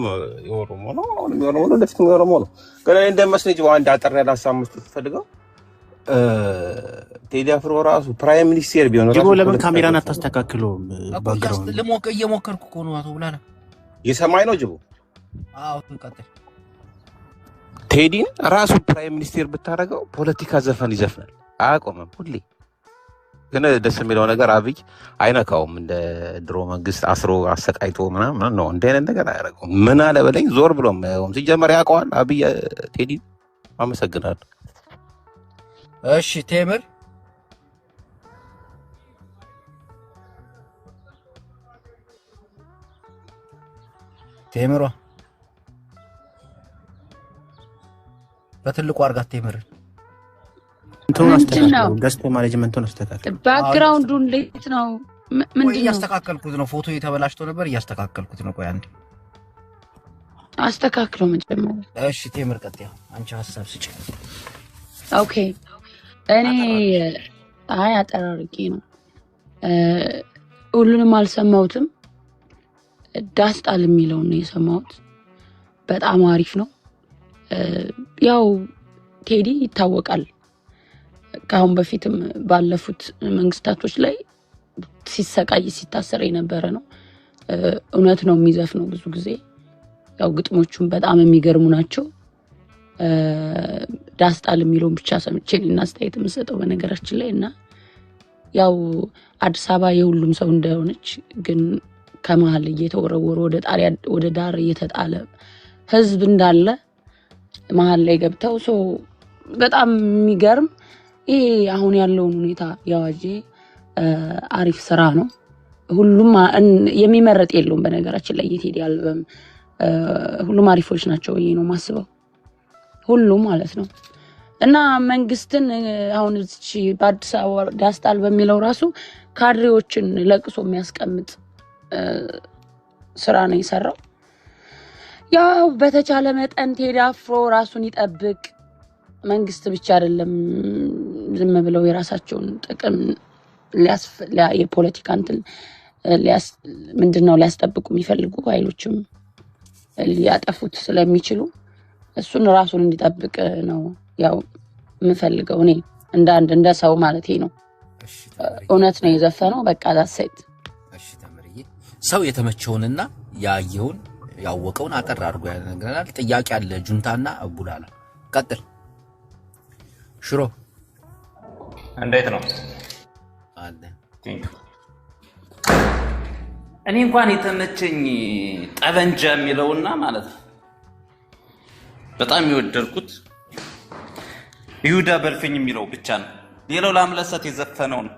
የኦሮሞ ነው፣ አሁንም የኦሮሞ ነው፣ ለፊትም የኦሮሞ ነው። ግን እኔ እንደመስለኝ ጅቦ አንድ አጠር ያለ ሀሳብ መስጠት ፈልገው ቴዲ አፍሮ ራሱ ፕራይም ሚኒስቴር ቢሆን ራሱ ለምን ካሜራን አታስተካክለውም? ባክግራውንድ እየሞከርኩ እኮ ነው አቶ ብላላ። የሰማይ ነው ጅቦ። አዎ ቀጥል። ቴዲን ራሱ ፕራይም ሚኒስቴር ብታረገው ፖለቲካ ዘፈን ይዘፍናል፣ አያቆምም ሁሌ። ግን ደስ የሚለው ነገር አብይ አይነካውም። እንደ ድሮ መንግስት አስሮ አሰቃይቶ ምናምን ነው እንደ አይነት ነገር አያረገውም። ምን አለ በለኝ ዞር ብሎም ሲጀመር ያውቀዋል አብይ ቴዲን። አመሰግናለሁ። እሺ ቴምር። ቴምሯ በትልቁ አርጋት ቴምር እንትን አስተካክለው፣ ገስት ማኔጅመንቱን አስተካክለው። ባክግራውንዱ እንዴት ነው? ምንድነው? እያስተካከልኩት ነው። ፎቶ የተበላሽቶ ነበር፣ እያስተካከልኩት ነው። ቆይ አንዴ አስተካክለው መጀመሪያ። እሺ ቴምር ቀጥያ፣ አንቺ ሐሳብ ስጪ። ኦኬ እኔ አጠራርቄ ነው። ሁሉንም አልሰማሁትም። ዳስጣል የሚለውን ነው የሰማሁት። በጣም አሪፍ ነው። ያው ቴዲ ይታወቃል። ከአሁን በፊትም ባለፉት መንግስታቶች ላይ ሲሰቃይ ሲታሰር የነበረ ነው። እውነት ነው የሚዘፍነው ብዙ ጊዜ። ያው ግጥሞቹም በጣም የሚገርሙ ናቸው። ዳስጣል የሚለውን ብቻ ሰምቼ እና አስተያየት የምሰጠው በነገራችን ላይ እና ያው አዲስ አበባ የሁሉም ሰው እንደሆነች ግን ከመሀል እየተወረወረ ወደ ዳር እየተጣለ ህዝብ እንዳለ መሀል ላይ ገብተው ሰው በጣም የሚገርም ይሄ አሁን ያለውን ሁኔታ ያዋጄ አሪፍ ስራ ነው። ሁሉም የሚመረጥ የለውም በነገራችን ላይ የቴዲ አልበም ሁሉም አሪፎች ናቸው ይሄ ነው ማስበው ሁሉም ማለት ነው። እና መንግስትን አሁን እዚህ በአዲስ አበባ ዳስጣል በሚለው ራሱ ካድሬዎችን ለቅሶ የሚያስቀምጥ ስራ ነው የሰራው። ያው በተቻለ መጠን ቴዲ አፍሮ ራሱን ይጠብቅ። መንግስት ብቻ አይደለም ዝም ብለው የራሳቸውን ጥቅም የፖለቲካ እንትን ምንድነው ሊያስጠብቁ የሚፈልጉ ኃይሎችም ሊያጠፉት ስለሚችሉ እሱን ራሱን እንዲጠብቅ ነው ያው የምፈልገው እኔ እንደ ሰው ማለት ነው። እውነት ነው የዘፈነው። በቃ ዳሰት እሺ ተምርዬ ሰው የተመቸውንና ያየውን ያወቀውን አጠር አድርጎ ያነግረናል። ጥያቄ አለ ጁንታና አቡላላ ቀጥል። ሽሮ እንዴት ነው አለ እኔ እንኳን የተመቸኝ ጠበንጃ የሚለውና ማለት ነው በጣም የወደድኩት ይሁዳ በልፍኝ የሚለው ብቻ ነው። ሌላው ለአምለሰት የዘፈነው ነው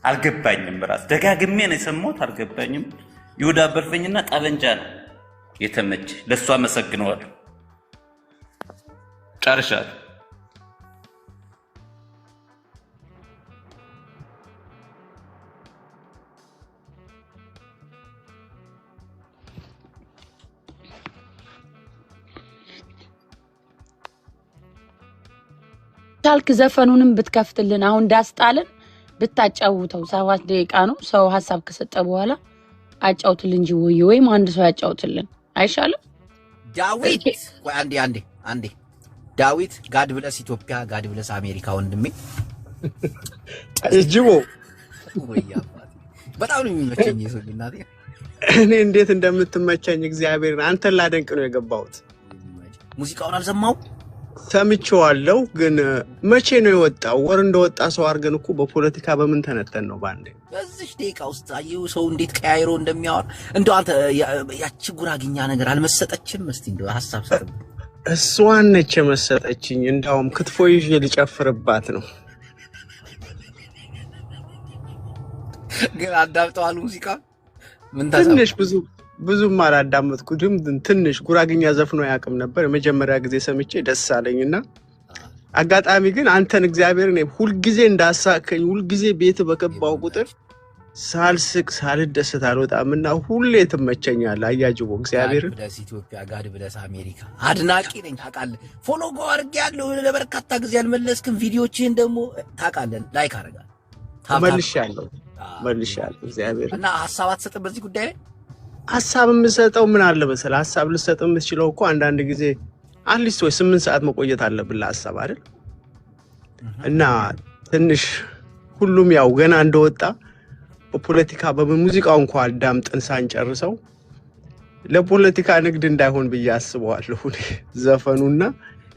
አልገባኝም። ራስ ደጋግሜ ነው የሰማሁት አልገባኝም። ይሁዳ በልፍኝና ጠበንጃ ነው የተመቸ። ለሱ አመሰግነዋለሁ። ጨርሻለሁ። ታልክ ዘፈኑንም ብትከፍትልን አሁን ዳስጣልን ብታጫውተው 7 ደቂቃ ነው። ሰው ሐሳብ ከሰጠ በኋላ አጫውትልን እንጂ ወይም አንድ ሰው ያጫውትልን አይሻልም? ዳዊት ወይ አንዴ ዳዊት ጋድ ብለስ ኢትዮጵያ ጋድ ብለስ አሜሪካ ወንድሜ እጅቦ በጣም ነው የሚመቸኝ ይሰው እናቴ። እኔ እንዴት እንደምትመቸኝ እግዚአብሔርን አንተን ላደንቅ ነው የገባሁት። ሙዚቃውን አልሰማው ሰምቼዋለሁ ግን መቼ ነው የወጣው? ወር እንደወጣ ሰው አርገን እኮ በፖለቲካ በምን ተነተን ነው ባንዴ በዚህ ደቂቃ ውስጥ አየው ሰው እንዴት ቀያይሮ እንደሚያወራ። እንደው አንተ ያቺ ጉራግኛ ነገር አልመሰጠችም? እስቲ እንደው ሐሳብ ሰጥ። እሷን ነች መሰጠችኝ። እንዳውም ክትፎ ይዤ ልጨፍርባት ነው። ግን አዳምጠዋል ሙዚቃ ምን ታሰብ? ትንሽ ብዙም አላዳመጥኩትም። ትንሽ ጉራግኛ ዘፍኖ ያቅም ነበር መጀመሪያ ጊዜ ሰምቼ ደስ አለኝና አጋጣሚ ግን አንተን እግዚአብሔርን ሁሉ ጊዜ እንዳሳከኝ ሁሉ ጊዜ ቤት በከባው ቁጥር ሳልስቅ ሳልደሰት አልወጣምና ሁሌ ትመቸኛለህ። አያጅቦ እግዚአብሔርን ጋድ ብለስ ኢትዮጵያ ጋድ ብለስ አሜሪካ አድናቂ ነኝ ታውቃለህ። ፎሎ ጎርግ ያለው ለበርካታ ጊዜ አልመለስክም። ቪዲዮችን ደግሞ ታውቃለህ ላይክ አደርጋለሁ። መልሻለሁ እግዚአብሔር እና ሐሳብ አትሰጥም በዚህ ጉዳይ ላይ? ሐሳብ የምሰጠው ምን አለ መሰለህ? ሐሳብ ልሰጥ የምትችለው እኮ አንዳንድ ጊዜ አትሊስት ወይ 8 ሰዓት መቆየት አለብህ ለሐሳብ አይደል? እና ትንሽ ሁሉም ያው ገና እንደወጣ በፖለቲካ በሙዚቃው እንኳን አዳምጠን ሳንጨርሰው ለፖለቲካ ንግድ እንዳይሆን ብዬ አስበዋለሁ ዘፈኑና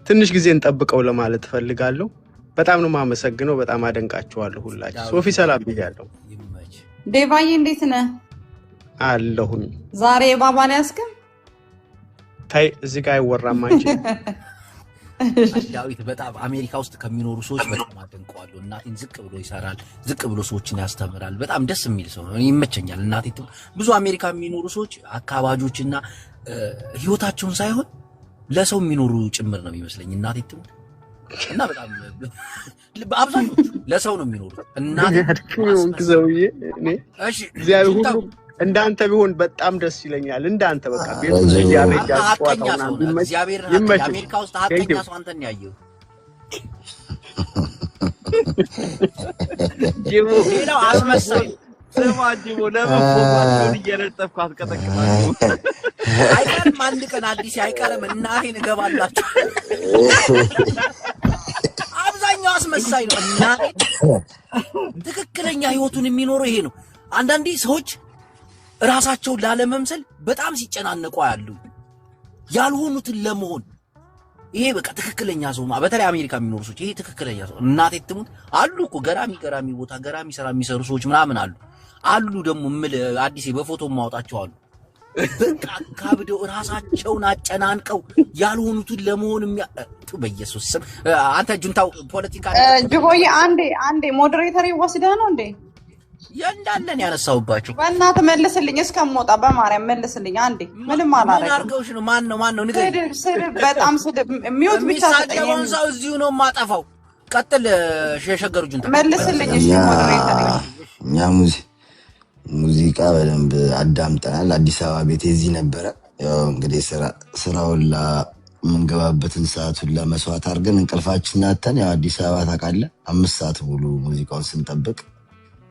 ትንሽ ጊዜ እንጠብቀው ለማለት ፈልጋለሁ። በጣም ነው ማመሰግነው። በጣም አደንቃችኋለሁ ሁላችሁ። ሶፊ ሰላም ብያለሁ። ዴቫዬ እንዴት ነህ? አለሁኝ። ዛሬ ባባን ያስከም ታይ እዚህ ጋር አይወራም አንቺ። ዳዊት በጣም አሜሪካ ውስጥ ከሚኖሩ ሰዎች በጣም አደንቀዋለሁ። እናቴን ዝቅ ብሎ ይሰራል፣ ዝቅ ብሎ ሰዎችን ያስተምራል። በጣም ደስ የሚል ሰው ነው፣ ይመቸኛል። እናቴ ብዙ አሜሪካ የሚኖሩ ሰዎች አካባጆችና ህይወታቸውን ሳይሆን ለሰው የሚኖሩ ጭምር ነው የሚመስለኝ እናቴ እና በጣም አብዛኞቹ ለሰው ነው የሚኖሩት። እናቴ ዘውዬ እኔ እግዚአብሔር ሁሉ እንዳንተ ቢሆን በጣም ደስ ይለኛል። እንዳንተ በቃ ቤት እግዚአብሔር አሜሪካ ውስጥ ሀቀኛ ሰው አንተን ያየው ጂሞ ሌላው አስመሳይ ሰማጂሞ ለምን እየረጠፍኩ አትቀጠቅጣለሁ? አይቀርም አንድ ቀን አዲስ አይቀርም እናቴን እገባላችሁ። አብዛኛው አስመሳይ ነው። እናቴ ትክክለኛ ህይወቱን የሚኖረው ይሄ ነው። አንዳንዴ ሰዎች ራሳቸውን ላለመምሰል በጣም ሲጨናነቁ ያሉ ያልሆኑትን ለመሆን ይሄ በቃ ትክክለኛ ሰው በተለይ አሜሪካ የሚኖሩ ሰዎች ይሄ ትክክለኛ ሰው እናቴ ትሙት አሉ እኮ ገራሚ ቦታ ገራሚ ስራ የሚሰሩ ሰዎች ምናምን አሉ ደግሞ አዲስ በፎቶ ማውጣቸው አሉ። በቃ ካብደው ራሳቸውን አጨናንቀው ያልሆኑትን ለመሆን በኢየሱስ ስም አንተ ጁንታው ፖለቲካ ጅቦዬ አንዴ ሞዴሬተር ይወስደህ ነው እንዴ? ያንዳለን ያነሳውባችሁ በእናትህ መልስልኝ፣ እስከምወጣ በማርያም መልስልኝ አንዴ። ምንም አላረገም። ምን አርገውሽ ነው? ማን ነው ንገረኝ። ስድብ በጣም ስድብ ሚውት ብቻ ሰጠኝ። ሰው እዚሁ ነው ማጠፋው። ቀጥል ሸገሩ ጁንታ መልስልኝ። እሺ ሞዴሬተር እኛ ሙዚቃ በደንብ አዳምጠናል። አዲስ አበባ ቤት እዚህ ነበረ። ያው እንግዲህ ስራውን ለምንገባበትን ሰዓቱን ለመስዋዕት አድርገን እንቅልፋችን አተን ያው አዲስ አበባ ታውቃለህ 5 ሰዓት ሙሉ ሙዚቃውን ስንጠብቅ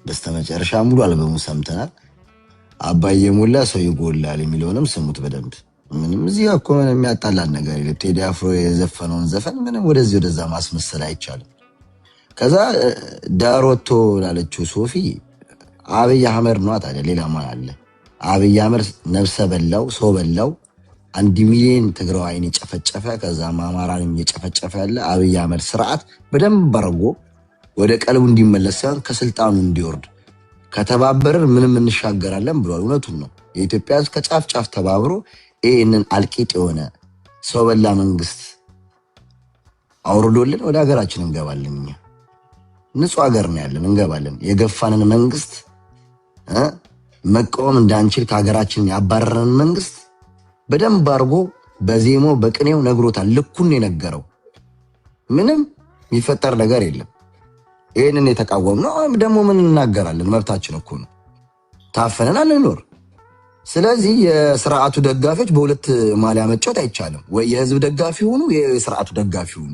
በስተመጨረሻ ሙሉ አልበሙ ሰምተናል። አባዬ ሞላ ሰው ይጎላል የሚለውንም ስሙት በደንብ። ምንም እዚህ እኮ ምንም የሚያጣላን ነገር የለም። ቴዲ አፍሮ የዘፈነውን ዘፈን ምንም ወደዛ ማስመሰል አይቻልም። ከዛ ዳር ወጥቶ ላለችው ሶፊ አብይ አህመድ ነው ታዲያ ሌላ ማን አለ? አብይ አህመድ ነፍሰ በላው ሰው በላው 1 ሚሊዮን ትግራዋይን የጨፈጨፈ ከዛ አማራንም እየጨፈጨፈ ያለ አብይ አህመድ ስርዓት በደንብ አርጎ ወደ ቀልቡ እንዲመለስ ሳይሆን ከስልጣኑ እንዲወርድ ከተባበርን ምንም እንሻገራለን ብሏል። እውነቱን ነው። የኢትዮጵያ ሕዝብ ከጫፍ ጫፍ ተባብሮ ይህንን አልቂጥ የሆነ ሰው በላ መንግስት አውርዶልን ወደ ሀገራችን እንገባለን። እኛ ንጹህ ሀገር ነው ያለን፣ እንገባለን። የገፋንን መንግስት መቃወም እንዳንችል ከሀገራችን ያባረረን መንግስት በደንብ አድርጎ በዜሞ በቅኔው ነግሮታል። ልኩን የነገረው ምንም የሚፈጠር ነገር የለም። ይህንን የተቃወም ነው ደግሞ ምን እናገራለን? መብታችን እኮ ነው። ታፈነን አንኖር። ስለዚህ የስርዓቱ ደጋፊዎች በሁለት ማሊያ መጫወት አይቻልም። ወይ የህዝብ ደጋፊ ሆኑ፣ የስርዓቱ ደጋፊ ሆኑ።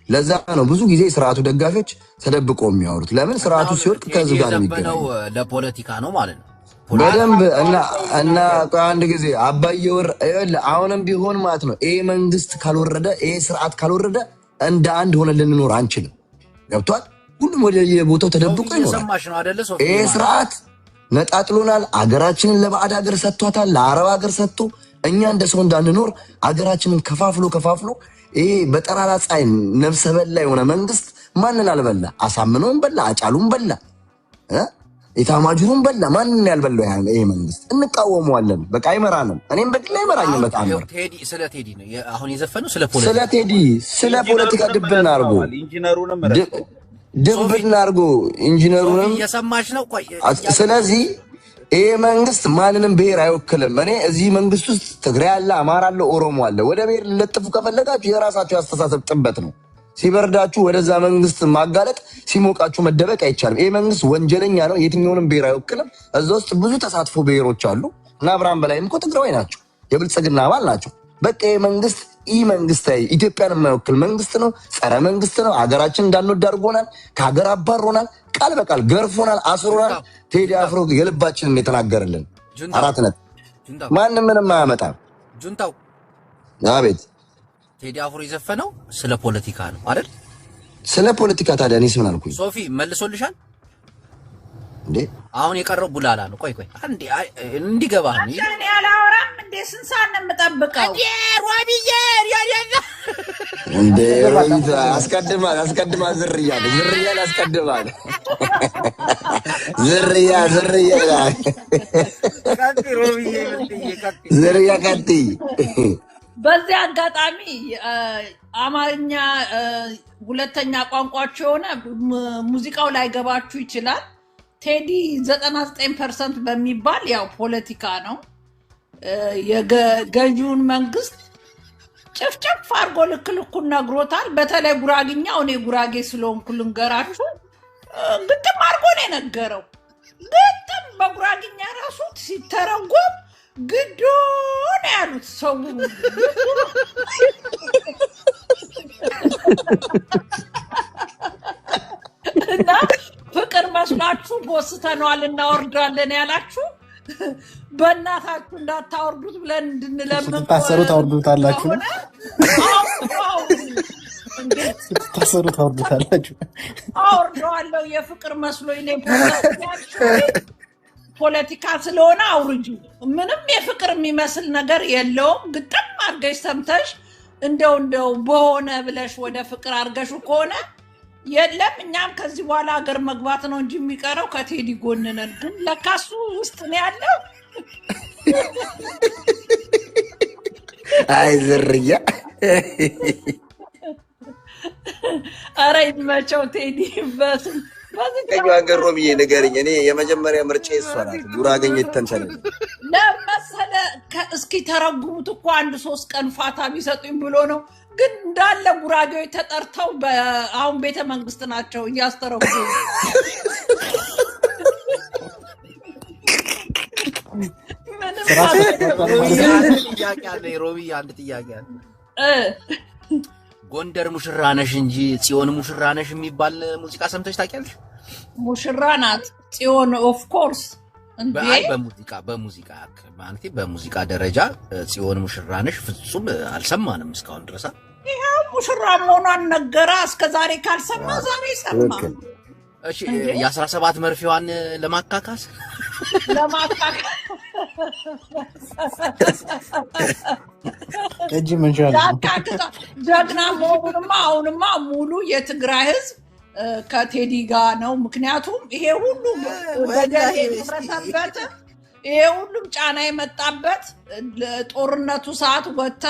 ለዛ ነው ብዙ ጊዜ የስርዓቱ ደጋፊዎች ተደብቆ የሚያወሩት። ለምን ስርዓቱ ሲወድቅ ከህዝብ ጋር ነው የሚገናኘው። ለፖለቲካ ነው ማለት ነው በደንብ እና አንድ ጊዜ አባዬ አሁንም ቢሆን ማለት ነው ይሄ መንግስት ካልወረደ፣ ይሄ ስርዓት ካልወረደ እንደ አንድ ሆነ ልንኖር አንችልም። ገብቷል? ሁሉም ወደ የቦታው ተደብቆ ይኖራል። ይሄ ስርዓት ነጣጥሎናል። አገራችንን ለባዕድ ሀገር ሰጥቷታል፣ ለአረብ ሀገር ሰጥቶ እኛ እንደ ሰው እንዳንኖር አገራችንን ከፋፍሎ ይሄ በጠራራ ፀሐይ ነፍሰ በላ የሆነ መንግስት ማንን አልበላ? አሳምነውን በላ፣ አጫሉን በላ፣ ኢታማጁሩን በላ። ማንን ያልበላው ይሄ መንግስት? እንቃወመዋለን። በቃ አይመራንም። እኔም በግል አይመራኝም። በጣም ስለ ቴዲ ነው አሁን የዘፈነው። ስለ ፖለቲካ ድብና አድርጎ ኢንጂነሩንም እየሰማሽ ነው። ስለዚህ ይሄ መንግስት ማንንም ብሔር አይወክልም። እኔ እዚህ መንግስት ውስጥ ትግራይ አለ፣ አማራ አለ፣ ኦሮሞ አለ። ወደ ብሔር ልለጥፉ ከፈለጋችሁ የራሳችሁ አስተሳሰብ ጥበት ነው። ሲበርዳችሁ ወደዛ መንግስት ማጋለጥ፣ ሲሞቃችሁ መደበቅ አይቻልም። ይሄ መንግስት ወንጀለኛ ነው። የትኛውንም ብሔር አይወክልም። እዛ ውስጥ ብዙ ተሳትፎ ብሔሮች አሉ እና አብርሃም በላይም እኮ ትግራይ ናቸው፣ የብልጽግና አባል ናቸው። በቃ ይሄ መንግስት መንግስታዊ ኢትዮጵያን የማይወክል መንግስት ነው። ጸረ መንግስት ነው። ሀገራችን እንዳንወድ አድርጎናል። ከሀገር አባሮናል። ቃል በቃል ገርፎናል፣ አስሮናል። ቴዲ አፍሮ የልባችንን የተናገረልን 4 ነጥብ። ማንም ምንም አያመጣም። ጁንታው አቤት ቴዲ አፍሮ የዘፈነው ስለ ፖለቲካ ነው አይደል? ስለ ፖለቲካ ታዲያ እኔስ ምን አልኩኝ? ሶፊ መልሶልሻል እንዴ? አሁን የቀረው ቡላላ ነው። ቆይ አንዴ እንዲገባ ነው። እኔ አላወራም እንዴ? ስንት ሰዓት ነው የምጠብቀው? እንዴ ሮቢት አስቀድማል ዝርያን አስቀድማል። ዝርያ ቀጥይ። በዚህ አጋጣሚ አማርኛ ሁለተኛ ቋንቋቸው የሆነ ሙዚቃው ላይ ገባችሁ ይችላል። ቴዲ 99% በሚባል ያው ፖለቲካ ነው። የገዢውን መንግስት ጭፍጭፍ አድርጎ ልኩን ነግሮታል። በተለይ ጉራግኛው፣ እኔ ጉራጌ ስለሆንኩ ልንገራችሁ፣ ግጥም አድርጎ ነው የነገረው። ግጥም በጉራግኛ ራሱ ሲተረጎም ግዶ ነው ያሉት ሰው። እና ፍቅር መስላችሁ ጎስተነዋል እናወርዳለን ያላችሁ በእናታችሁ እንዳታወርዱት ብለን እንድንለምን ስትታሰሩ ታወርዱታላችሁ። ስትታሰሩ ታወርዱታላችሁ። አወርደዋለሁ። የፍቅር መስሎኝ ነው። ፖለቲካ ስለሆነ አውርጁ። ምንም የፍቅር የሚመስል ነገር የለውም። ግጥም አድርገሽ ሰምተሽ እንደው በሆነ ብለሽ ወደ ፍቅር አድርገሽ ከሆነ የለም። እኛም ከዚህ በኋላ ሀገር መግባት ነው እንጂ የሚቀረው ከቴዲ ጎን ነን። ግን ለካሱ ውስጥ ነው ያለው። አይ ዝርያ ኧረ ይመቸው ቴዲ። በስም ሀገር ሮብዬ ንገሪኝ። እኔ የመጀመሪያ ምርጫ እሷ ናት። ጉራገኝ ተንተነ ለመሰለ እስኪ ተረጉሙት እኮ 1-3 ቀን ፋታ ቢሰጡኝ ብሎ ነው። ግን እንዳለ ጉራጌዎች ተጠርተው አሁን ቤተ መንግስት ናቸው እያስተረጉሙ። አንድ ጥያቄ አለ። ጎንደር ሙሽራ ነሽ እንጂ ጽዮን ሙሽራ ነሽ የሚባል ሙዚቃ ሰምተሽ ታውቂያለሽ? ሙሽራ ናት ጽዮን ኦፍ ኮርስ። በሙዚቃ ደረጃ ጽዮን ሙሽራ ነሽ ፍጹም አልሰማንም እስካሁን ድረስ። ይሄው ሙሽራ መሆኗን ነገራ። እስከዛሬ ካልሰማ ዛሬ ሰማ። እሺ የ17 መርፌዋን ለማካካስ ጀግና መሆኑንማ አሁንማ ሙሉ የትግራይ ህዝብ ከቴዲ ጋር ነው። ምክንያቱም ይሄ ሁሉ በደል የደረሰበት ይሄ ሁሉም ጫና የመጣበት ጦርነቱ ሰዓት ወጥተ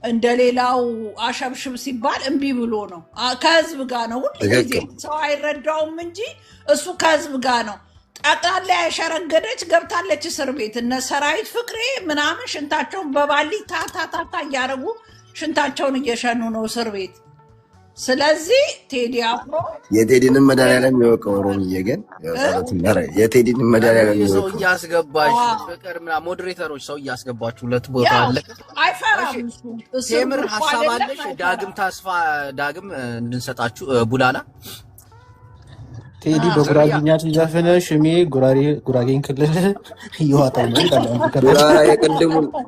እንደሌላው አሸብሽብ ሲባል እምቢ ብሎ ነው። ከህዝብ ጋር ነው ሁሉ ጊዜ ሰው አይረዳውም እንጂ እሱ ከህዝብ ጋር ነው። ጠቅላላ ያሸረገደች ገብታለች እስር ቤት። እነ ሰራዊት ፍቅሬ ምናምን ሽንታቸውን በባሊ ታታታታ እያደረጉ ሽንታቸውን እየሸኑ ነው እስር ቤት። ስለዚህ ቴዲ አፍሮ የቴዲንም መድኃኒዓለም የሚወቀው ሮምዬ ግን የቴዲንም መድኃኒዓለም ሰው እያስገባሽ ፍቅር ምናምን ሞዴሬተሮች ሰው እያስገባችሁ ሁለት ቦታ አለ። አይፈራም እሱ። ቴምር ሐሳብ አለሽ? ዳግም ተስፋ ዳግም እንድንሰጣችሁ ቡላላ ቴዲ በጉራጌኛ ሲዘፍን ሽሜ ጉራጌን ክልል እየዋጣው ነው።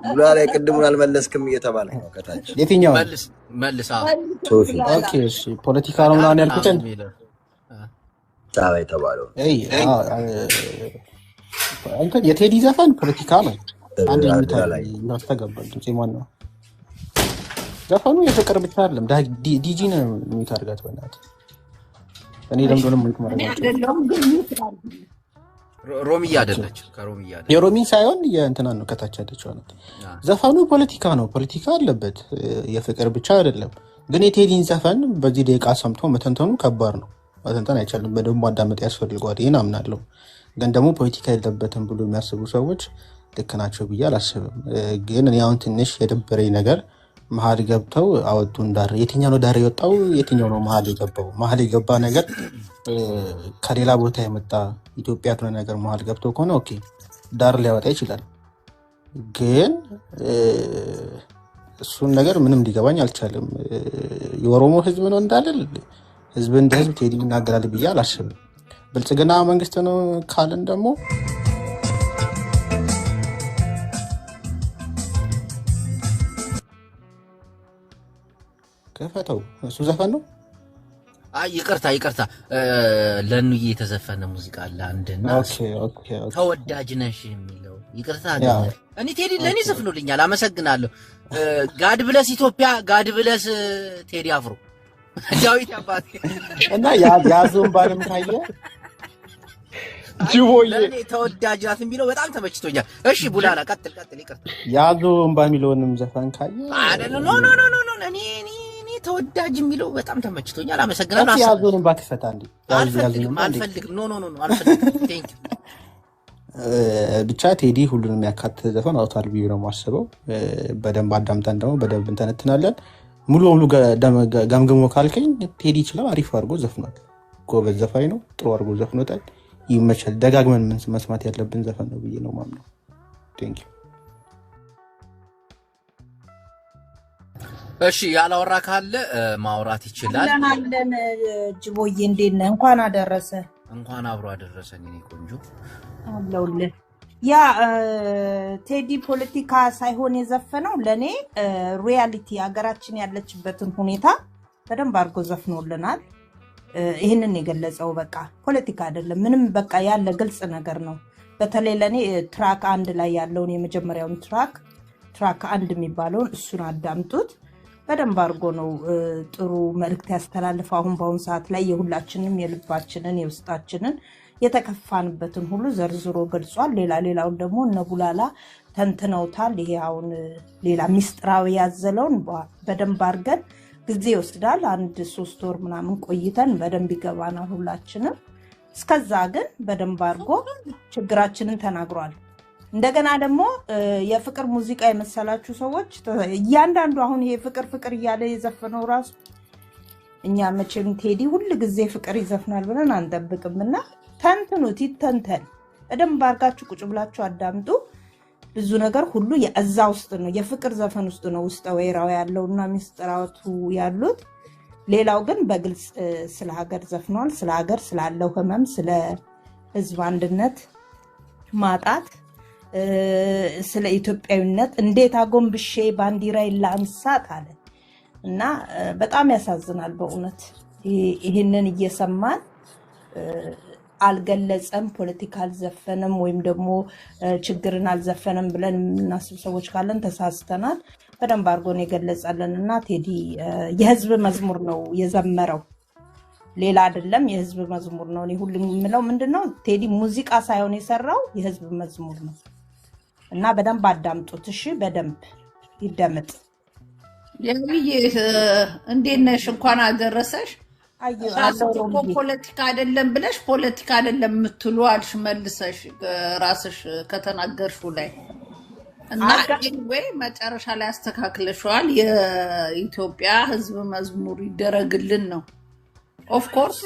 ቡላላ የቅድሙን አልመለስክም እየተባለ ነው ከታች። የትኛው መልስ? ሶፊ ኦኬ፣ እሺ ፖለቲካ ነው ምናምን ያልኩትን ጣባ የተባለው እንትን የቴዲ ዘፈን ፖለቲካ ነው። አንድ ያስተጋባል ድምጽ ማን ነው? ዘፈኑ የፍቅር ብቻ አይደለም። ዲጂ ነው የሚታርጋት በእናትህ እኔ ለምዶንም ሙት ማረጋቸው ሮሚያ አይደለች። ከሮሚያ አይደለች የሮሚን ሳይሆን የእንትና ነው ከታች ያለችው ነው። ዘፈኑ ፖለቲካ ነው። ፖለቲካ አለበት። የፍቅር ብቻ አይደለም። ግን የቴዲን ዘፈን በዚህ ደቂቃ ሰምቶ መተንተኑ ከባድ ነው። መተንተን አይቻልም። በደንብ ማዳመጥ ያስፈልጋል። ይሄን አምናለሁ። ግን ደግሞ ፖለቲካ የለበትም ብሎ የሚያስቡ ሰዎች ልክ ናቸው ብዬ አላስብም። ግን እኔ አሁን ትንሽ የደበረኝ ነገር መሀል ገብተው አወጡን ዳር። የትኛው ነው ዳር የወጣው? የትኛው ነው መሀል የገባው? መሀል የገባ ነገር ከሌላ ቦታ የመጣ ኢትዮጵያ ያልሆነ ነገር መሀል ገብቶ ከሆነ ኦኬ ዳር ሊያወጣ ይችላል። ግን እሱን ነገር ምንም ሊገባኝ አልቻለም። የኦሮሞ ህዝብ ነው እንዳልል ህዝብ እንደ ህዝብ ቴዲ ይናገራል ብዬ አላስብም። ብልጽግና መንግስት ነው ካልን ደግሞ ከፈተው እሱ ዘፈን ነው። አይ ይቅርታ ለኑዬ የተዘፈነ ሙዚቃ አለ አንድና ኦኬ ተወዳጅ ነሽ የሚለው ይቅርታ እኔ ቴዲ ለኔ ዘፍኖልኛል። አመሰግናለሁ። ጋድ ብለስ ኢትዮጵያ፣ ጋድ ብለስ ቴዲ አፍሮ ዳዊት አባቴ እና ያዞን ባለም ታየ ጅቦዬ ለኔ ተወዳጅ ናት የሚለው በጣም ተመችቶኛል። እሺ ቡላላ ቀጥል ይቅርታ። ያዞን ባሚለውንም ዘፈን ካየ አይደል? ኖ እኔ ተወዳጅ የሚለው በጣም ተመችቶኛል። አመሰግናለሁ። ያዞን ባክፈታ እንዴ አልፈልግም። ኖ አልፈልግም። ቴንክ ብቻ ቴዲ ሁሉንም ያካተተ ዘፈን አውታል ብዬ ነው የማስበው። በደንብ አዳምጠን ደግሞ በደንብ እንተነትናለን። ሙሉ ገምግሞ ካልከኝ ቴዲ ይችላል። አሪፍ አድርጎ ዘፍኗል። ጎበዝ ዘፋኝ ነው። ጥሩ አድርጎ ዘፍኖታል። ይመቻል። ደጋግመን መስማት ያለብን ዘፈን ነው ብዬ ነው ማምነው። ቴንክ ዩ። እሺ ያላወራ ካለ ማውራት ይችላል። አለን ጅቦዬ እንዴት ነህ? እንኳን አደረሰ። እንኳን አብሮ አደረሰን የኔ ቆንጆ አለውልህ። ያ ቴዲ ፖለቲካ ሳይሆን የዘፈነው ለኔ ሪያሊቲ ሀገራችን ያለችበትን ሁኔታ በደንብ አድርጎ ዘፍኖልናል። ይህንን የገለጸው በቃ ፖለቲካ አይደለም ምንም በቃ ያለ ግልጽ ነገር ነው። በተለይ ለኔ ትራክ 1 ላይ ያለውን የመጀመሪያውን ትራክ 1 የሚባለውን እሱን አዳምጡት። በደንብ አድርጎ ነው ጥሩ መልእክት ያስተላልፈው። አሁን በአሁን ሰዓት ላይ የሁላችንም የልባችንን የውስጣችንን የተከፋንበትን ሁሉ ዘርዝሮ ገልጿል። ሌላውን ደግሞ እነ ቡላላ ተንትነውታል። ይሄ አሁን ሌላ ሚስጥራዊ ያዘለውን በደንብ አድርገን ጊዜ ይወስዳል። 1-3 ወር ምናምን ቆይተን በደንብ ይገባናል ሁላችንም። እስከዛ ግን በደንብ አድርጎ ችግራችንን ተናግሯል። እንደገና ደግሞ የፍቅር ሙዚቃ የመሰላችሁ ሰዎች እያንዳንዱ አሁን ይሄ ፍቅር እያለ የዘፈነው ራሱ እኛ መቼም ቴዲ ሁሉ ጊዜ ፍቅር ይዘፍናል ብለን አንጠብቅምና ተንትኑት፣ ይተንተን። በደንብ አድርጋችሁ ቁጭ ብላችሁ አዳምጡ። ብዙ ነገር ሁሉ የእዛ ውስጥ ነው፣ የፍቅር ዘፈን ውስጥ ነው ውስጥ ወይራው ያለውና ሚስጥራቱ ያሉት። ሌላው ግን በግልጽ ስለ ሀገር ዘፍኗል። ስለ ሀገር ስላለው ህመም፣ ስለ ህዝብ አንድነት ማጣት፣ ስለ ኢትዮጵያዊነት እንዴት አጎንብሼ ባንዲራዬን ላንሳት አለ እና በጣም ያሳዝናል በእውነት። ይህንን እየሰማን አልገለጸም፣ ፖለቲካ አልዘፈንም ወይም ደግሞ ችግርን አልዘፈንም ብለን የምናስብ ሰዎች ካለን ተሳስተናል። በደንብ አድርጎ ነው የገለጸልን እና ቴዲ የህዝብ መዝሙር ነው የዘመረው። ሌላ አይደለም የህዝብ መዝሙር ነው። እኔ ሁሉም የምለው ምንድነው ቴዲ ሙዚቃ ሳይሆን የሰራው የህዝብ መዝሙር ነው እና በደንብ አዳምጡት እሺ በደንብ ይደመጥ የምዬ እንዴት ነሽ እንኳን አደረሰሽ ፖለቲካ አይደለም ብለሽ ፖለቲካ አይደለም የምትሉ አልሽ መልሰሽ ራስሽ ከተናገርሽው ላይ እና ወይ መጨረሻ ላይ አስተካክለሽዋል የኢትዮጵያ ህዝብ መዝሙር ይደረግልን ነው ኦፍ ኮርስ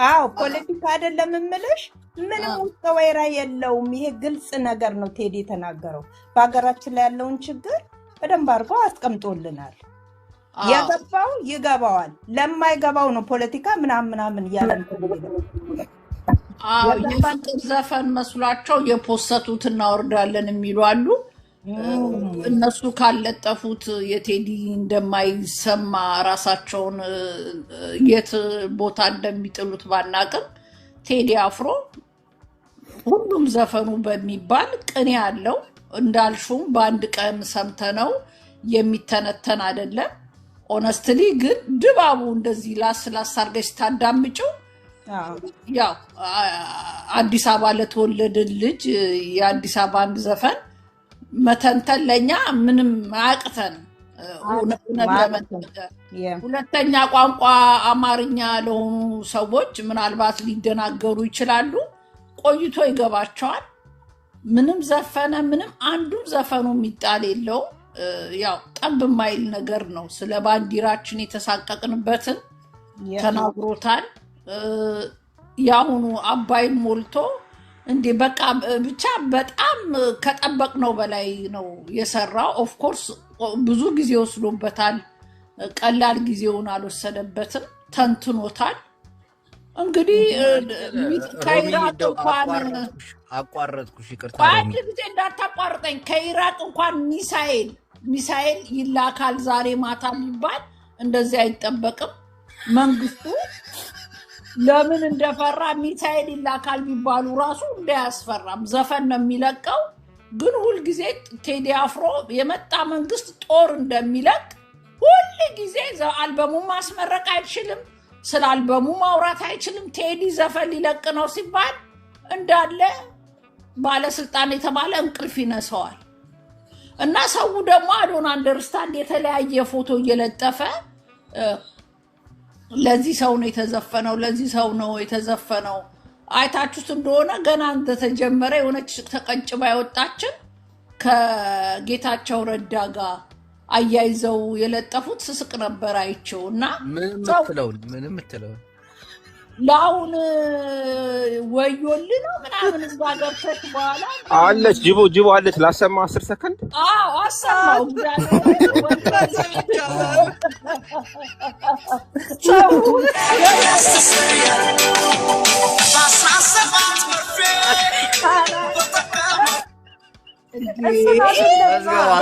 አዎ ፖለቲካ አይደለም የምልሽ ምንም ውስጥ ወይራ የለውም ይሄ ግልጽ ነገር ነው ቴዲ የተናገረው በአገራችን ላይ ያለውን ችግር በደንብ አድርጎ አስቀምጦልናል የገባው ይገባዋል ለማይገባው ነው ፖለቲካ ምናምን ያለን የፍቅር ዘፈን መስሏቸው የፖስተቱት እናወርዳለን የሚሉ አሉ እነሱ ካለጠፉት የቴዲ እንደማይሰማ ራሳቸውን የት ቦታ እንደሚጥሉት ባናቅም ቴዲ አፍሮ ሁሉም ዘፈኑ በሚባል ቅኔ ያለው እንዳልሹም በአንድ ቀን ሰምተነው የሚተነተን አይደለም ኦነስትሊ ግን ድባቡ እንደዚህ ላስ አርገሽ ታዳምጪው ያው አዲስ አበባ ለተወለደ ልጅ የአዲስ አበባን ዘፈን መተንተን ለኛ ምንም አያቅተን ሁለተኛ ቋንቋ አማርኛ ለሆኑ ሰዎች ምናልባት ሊደናገሩ ይችላሉ ቆይቶ ይገባቸዋል ምንም ዘፈነ ምንም አንዱም ዘፈኑ የሚጣል የለው ያው ጠብ ማይል ነገር ነው ስለ ባንዲራችን የተሳቀቅንበትን ተናግሮታል ያሁኑ አባይን ሞልቶ እንዴ በቃ ብቻ በጣም ከጠበቅነው በላይ ነው የሰራው ኦፍ ኮርስ ብዙ ጊዜ ወስዶበታል ቀላል ጊዜውን አልወሰደበትም ተንትኖታል እንግዲህ ከኢራቅ እንኳን አቋረጥኩሽ ይቅርታ አንድ ጊዜ እንዳታቋርጠኝ ከኢራቅ እንኳን ሚሳኤል ይላካል ዛሬ ማታ የሚባል እንደዚህ አይጠበቅም መንግስቱ ለምን እንደፈራ ሚሳኤል ይላካል ቢባሉ ራሱ እንዳያስፈራም ዘፈን ነው የሚለቀው ግን ሁሉ ጊዜ ቴዲ አፍሮ የመጣ መንግስት ጦር እንደሚለቅ ሁሉ ጊዜ አልበሙ ማስመረቅ አይችልም ስለ አልበሙ ማውራት አይችልም ቴዲ ዘፈን ሊለቅ ነው ሲባል እንዳለ ባለስልጣን የተባለ እንቅልፍ ይነሳዋል እና ሰው ደግሞ አዶን አንደርስታንድ የተለያየ ፎቶ እየለጠፈ ለዚህ ሰው ነው የተዘፈነው ለዚህ ሰው ነው የተዘፈነው አይታችሁት እንደሆነ ገና እንደተጀመረ የሆነች ተቀጭባ ያወጣችን ከጌታቸው ረዳ ጋር አያይዘው የለጠፉት ስስቅ ነበር አይቼውና ምንም ምትለው ላውን ወዮልህ ነው ምናምን እዛ ገብተሽ በኋላ አለች ጅቦ አለች ላሰማ 10 ሰከንድ አሰማው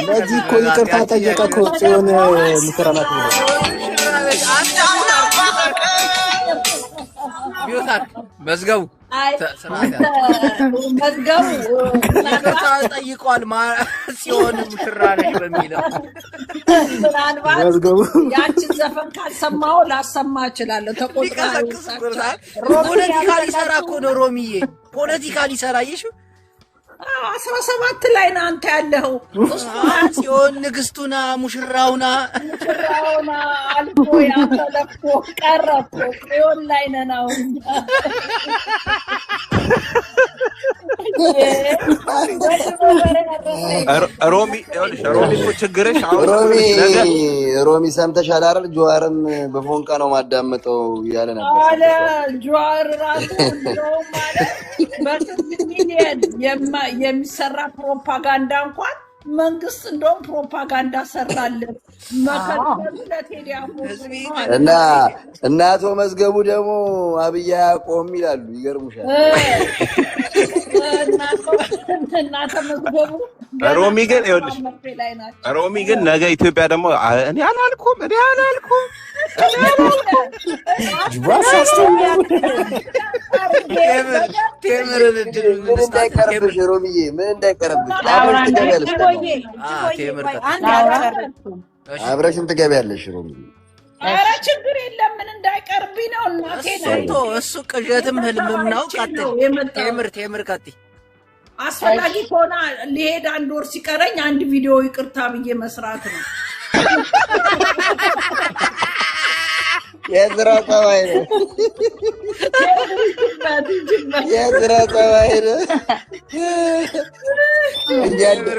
ለዚህ እኮ ይቅርታ ጠየቀ እኮ ጽዮን ሙከራናት ነው ቢዮታል መዝገቡ ጠይቋል ሲሆን ሙሽራ ነሽ በሚለው መዝገቡ ያችን ዘፈን ካልሰማው ላሰማ እችላለሁ ተቆጣ ፖለቲካ ሊሰራ እኮ ነው ሮሚዬ ፖለቲካ ሊሰራ ይሽ 17 ላይ ነው አንተ ያለው ሲሆን ንግስቱና ሙሽራውና አልፎ ያተለፎ ቀረፎ ሲሆን ላይ ነው ሮሚ እኮ ችግርሽ ሮሚ ሰምተሻል አይደል ጆዋርም በፎንቃ ነው ማዳመጠው ያለ ነበር አለ ጆዋር ራሱ ነው ማለት በስንት ሚሊዮን የሚሰራ ፕሮፓጋንዳ እንኳን መንግስት እንደውም ፕሮፓጋንዳ ሰራለን መከተል ለቴዲ አፍሮ እና አቶ መዝገቡ ደግሞ አብያ ያቆም ይላሉ ይገርሙሻል እናተ መዝገቡ ሮሚ ግን ነገ ኢትዮጵያ ደግሞ እኔ አላልኩም እንዳይቀርብሽ ሮሚዬ ምን እንዳይቀርብሽ አብረሽም ትገቢያለሽ ሮሚ ኧረ ችግር የለም ምን እንዳይቀርብኝ ነው እናቴ ነው። እሱ ቅዠትም ህልምም ነው። ቀጥል ቴምር ቀጥይ። አስፈላጊ ከሆነ ሊሄድ 1 ወር ሲቀረኝ አንድ ቪዲዮ ይቅርታ ብዬ መስራት ነው። የዝራ ጸባይ ነው። የዝራ ጸባይ ነው።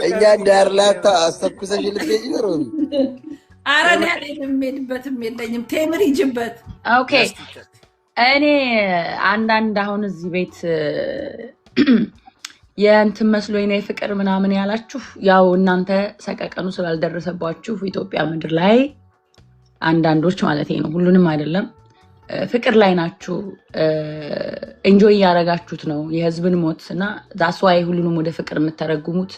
እኛ ዳርላታ አስተኩሰሽ ልትሄጂ ነው። ኧረ እኔ የምሄድበትም የለኝም። ቴምር ይጅበት። ኦኬ እኔ አንዳንድ አሁን እዚህ ቤት የእንትን መስሎኝ ነው የፍቅር ምናምን ያላችሁ ያው እናንተ ሰቀቀኑ ስላልደረሰባችሁ ኢትዮጵያ ምድር ላይ አንዳንዶች ማለት ነው ሁሉንም አይደለም ፍቅር ላይ ናችሁ ኢንጆይ ያረጋችሁት ነው የህዝብን ሞት እና ዳስዋይ ሁሉንም ወደ ፍቅር የምትተረጉሙት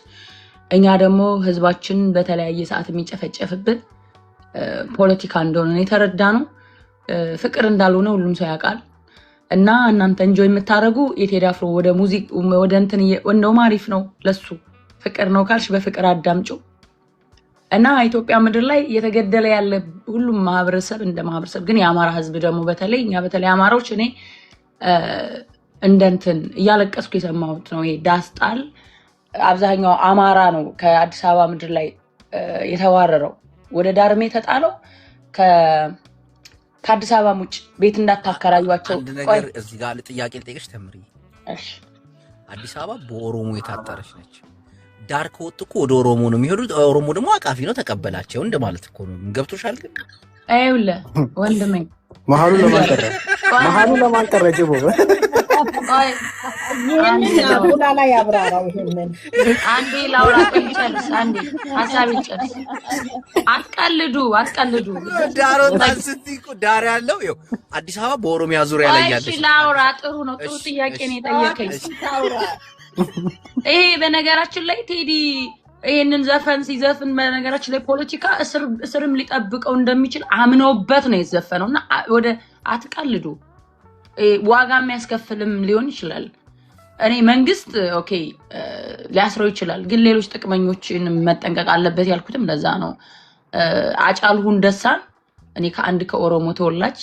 እኛ ደግሞ ህዝባችን በተለያየ ሰዓት የሚጨፈጨፍብን ፖለቲካ እንደሆነ የተረዳ ነው ፍቅር እንዳልሆነ ሁሉም ሰው ያውቃል እና እናንተ ኢንጆይ የምታረጉ የቴዲ አፍሮ ወደ ሙዚክ ወደ እንትን እንደው ማሪፍ ነው ለሱ ፍቅር ነው ካልሽ በፍቅር አዳምጩ እና ኢትዮጵያ ምድር ላይ የተገደለ ያለ ሁሉም ማህበረሰብ እንደ ማህበረሰብ ግን የአማራ ህዝብ ደግሞ በተለይ አማራዎች እኔ እንደንትን እያለቀስኩ የሰማሁት ነው ይሄ ዳስጣል አብዛኛው አማራ ነው ከአዲስ አበባ ምድር ላይ የተዋረረው ወደ ዳርሜ ተጣለው ከአዲስ አበባ ሙጭ ቤት እንዳታከራዩዋቸው አንድ ነገር እዚህ ጋር ለጥያቄ ልጠይቅሽ ተምሪ እሺ አዲስ አበባ በኦሮሞ የታጠረች ነች ዳር ከወጡ እኮ ወደ ኦሮሞ ነው የሚሄዱት ኦሮሞ ደግሞ አቃፊ ነው ተቀበላቸው እንደማለት እኮ ነው ገብቶሻል ግን አይውለ ወንድሜ መሃሉ ለማን ቀረ ጅቦ ሁላ ላይ ያብራራው ይሄንን አንዴ ላውራ ቆይቻለሽ አንዴ ሐሳብ ይጨርስ አትቀልዱ ዳሮ ታንስቲኩ ዳር ያለው ይው አዲስ አበባ በኦሮሚያ ዙሪያ ላይ ያለች እሺ ላውራ ጥሩ ነው ጥሩ ጥያቄ ነው የጠየቀኝ ይሄ በነገራችን ላይ ቴዲ ይሄንን ዘፈን ሲዘፍን በነገራችን ላይ ፖለቲካ እስርም ሊጠብቀው እንደሚችል አምነውበት ነው የዘፈነውና ወደ አትቀልዱ ዋጋ የሚያስከፍልም ሊሆን ይችላል እኔ መንግስት ኦኬ ሊያስረው ይችላል ግን ሌሎች ጥቅመኞችን መጠንቀቅ አለበት ያልኩትም ለዛ ነው አጫሉ ሁንደሳን እኔ ከኦሮሞ ተወላጅ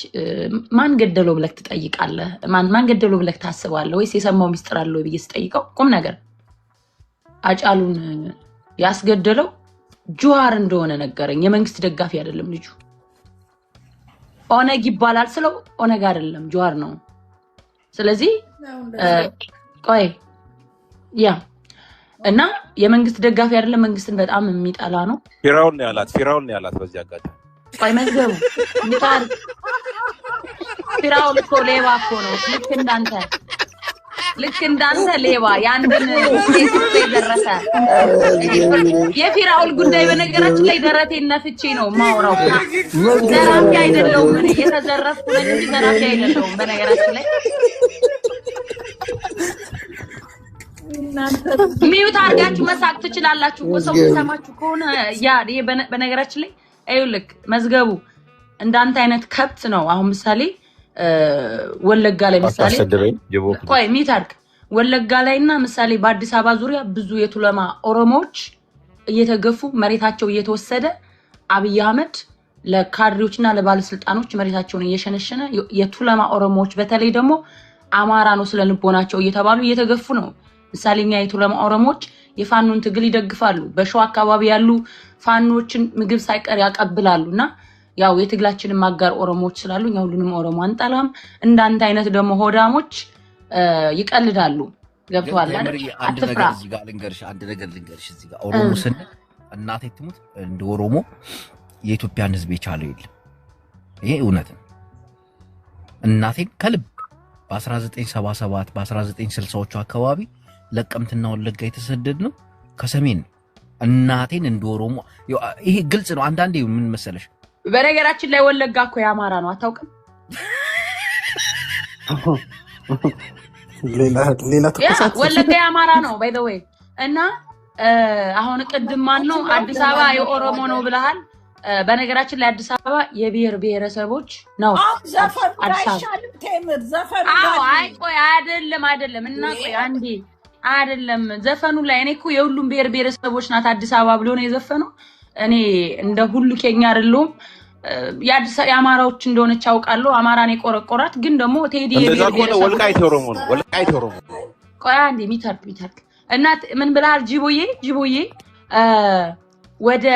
ማን ገደለው ብለክ ትጠይቃለህ ማን ገደለው ብለክ ታስባለህ ወይስ የሰማው ሚስጥር አለው ብዬ ስጠይቀው ቁም ነገር አጫሉን ያስገደለው ጁሃር እንደሆነ ነገረኝ የመንግስት ደጋፊ አይደለም ልጁ ኦነግ ይባላል ስለው ኦነግ አይደለም ጁሃር ነው ስለዚህ ቆይ ያ እና የመንግስት ደጋፊ አይደለም መንግስትን በጣም የሚጠላ ነው ፊራውን ነው ያላት በዚህ አጋጣሚ ቆይ መዝገቡ ምታር ፊራውን እኮ ሌባ እኮ ነው ልክ እንዳንተ ሌባ ያንድን ሴት ይደረሰ የፊራውን ጉዳይ በነገራችን ላይ ደረቴን ነፍቼ ነው ማውራው ዘራፊ አይደለሁም እኔ የተዘረፍኩ ነኝ ዘራፊ አይደለሁም በነገራችን ላይ ሚዩት አድርጋችሁ መሳቅ ትችላላችሁ ሰው ሰማችሁ ከሆነ ያ በነገራችን ላይ አይውልክ መዝገቡ እንዳንተ አይነት ከብት ነው አሁን ምሳሌ ወለጋ ላይ ምሳሌ ቆይ ሚታርክ ወለጋ ላይና ምሳሌ በአዲስ አበባ ዙሪያ ብዙ የቱለማ ኦሮሞዎች እየተገፉ መሬታቸው እየተወሰደ አብይ አህመድ ለካድሬዎችና ለባለስልጣኖች መሬታቸውን እየሸነሸነ የቱለማ ኦሮሞዎች በተለይ ደግሞ አማራ ነው ስለልቦናቸው እየተባሉ እየተገፉ ነው ምሳሌኛ የቱለማ ኦሮሞዎች የፋኖን ትግል ይደግፋሉ በሸዋ አካባቢ ያሉ ፋኖችን ምግብ ሳይቀር ያቀብላሉና ያው የትግላችንን ማጋር ኦሮሞዎች ስላሉ ያው ሁሉንም ኦሮሞ አንጣላም እንዳንተ አይነት ደግሞ ሆዳሞች ይቀልዳሉ ገብቷል አይደል አንድ ነገር እዚህ ጋር ልንገርሽ እዚህ ጋር ኦሮሞ ስን እናቴ ትሙት እንደ ኦሮሞ የኢትዮጵያን ህዝብ የቻለው የለም ይሄ እውነት ነው እናቴን ከልብ በ1977 በ1960ዎቹ አካባቢ ለቀምትና ወለጋ የተሰደድ ነው ከሰሜን እናቴን እንደ ኦሮሞ ይሄ ግልጽ ነው አንዳንዴ ምን መሰለሽ በነገራችን ላይ ወለጋ እኮ ያማራ ነው አታውቅም ሌላ ተቆሳት ወለጋ ያማራ ነው ባይ ዘ ዌይ እና አሁን ቅድም ማን ነው አዲስ አበባ የኦሮሞ ነው ብለሃል በነገራችን ላይ አዲስ አበባ የብሔር ብሔረሰቦች ነው ዘፈን አይሻልም ቴምር ዘፈን አይ ቆይ አይደለም እና ቆይ አንዴ አይደለም ዘፈኑ ላይ እኔ እኮ የሁሉም ብሔር ብሔረሰቦች ናት አዲስ አበባ ብሎ ነው የዘፈነው እኔ እንደ ሁሉ ኬኛ አይደለም የአማራዎች እንደሆነች አውቃለሁ። አማራን የቆረቆራት ግን ደግሞ ቴዲ እንደዛ ከሆነ ወልቃይት ኦሮሞ ነው። ወልቃይት ኦሮሞ ቆይ አንዴ ሚተርክ እና ምን ብለሃል ጅቦዬ ወደ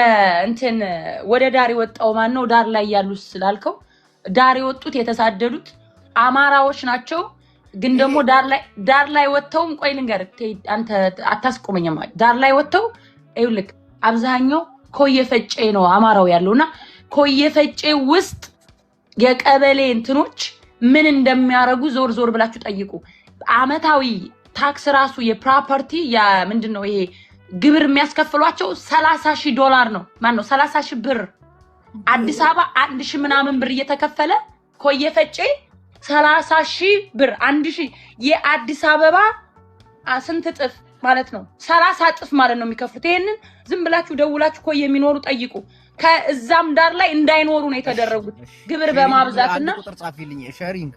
እንትን ወደ ዳር የወጣው ማን ነው? ዳር ላይ ያሉት ስላልከው ዳር የወጡት የተሳደዱት አማራዎች ናቸው። ግን ደግሞ ዳር ላይ ወጥተውም ቆይ ልንገርህ አንተ አታስቆመኝም። ዳር ላይ ወጥተው ይኸውልህ አብዛኛው ኮየፈጬ ነው አማራው ያለውና ኮየፈጬ ውስጥ የቀበሌ እንትኖች ምን እንደሚያረጉ ዞር ብላችሁ ጠይቁ። አመታዊ ታክስ ራሱ የፕሮፐርቲ ያ ምንድነው ይሄ ግብር የሚያስከፍሏቸው $30,000 ነው። ማን ነው 30,000 ብር? አዲስ አበባ 1,000 ምናምን ብር እየተከፈለ ኮየፈጬ 30,000 ብር 1,000 የአዲስ አበባ ስንት እጥፍ ማለት ነው? 30 እጥፍ ማለት ነው የሚከፍሉት። ይሄንን ዝም ብላችሁ ደውላችሁ ኮየ የሚኖሩ ጠይቁ። ከዛም ዳር ላይ እንዳይኖሩ ነው የተደረጉት ግብር በማብዛትና ቁጥር ጻፊልኝ ሼሪንግ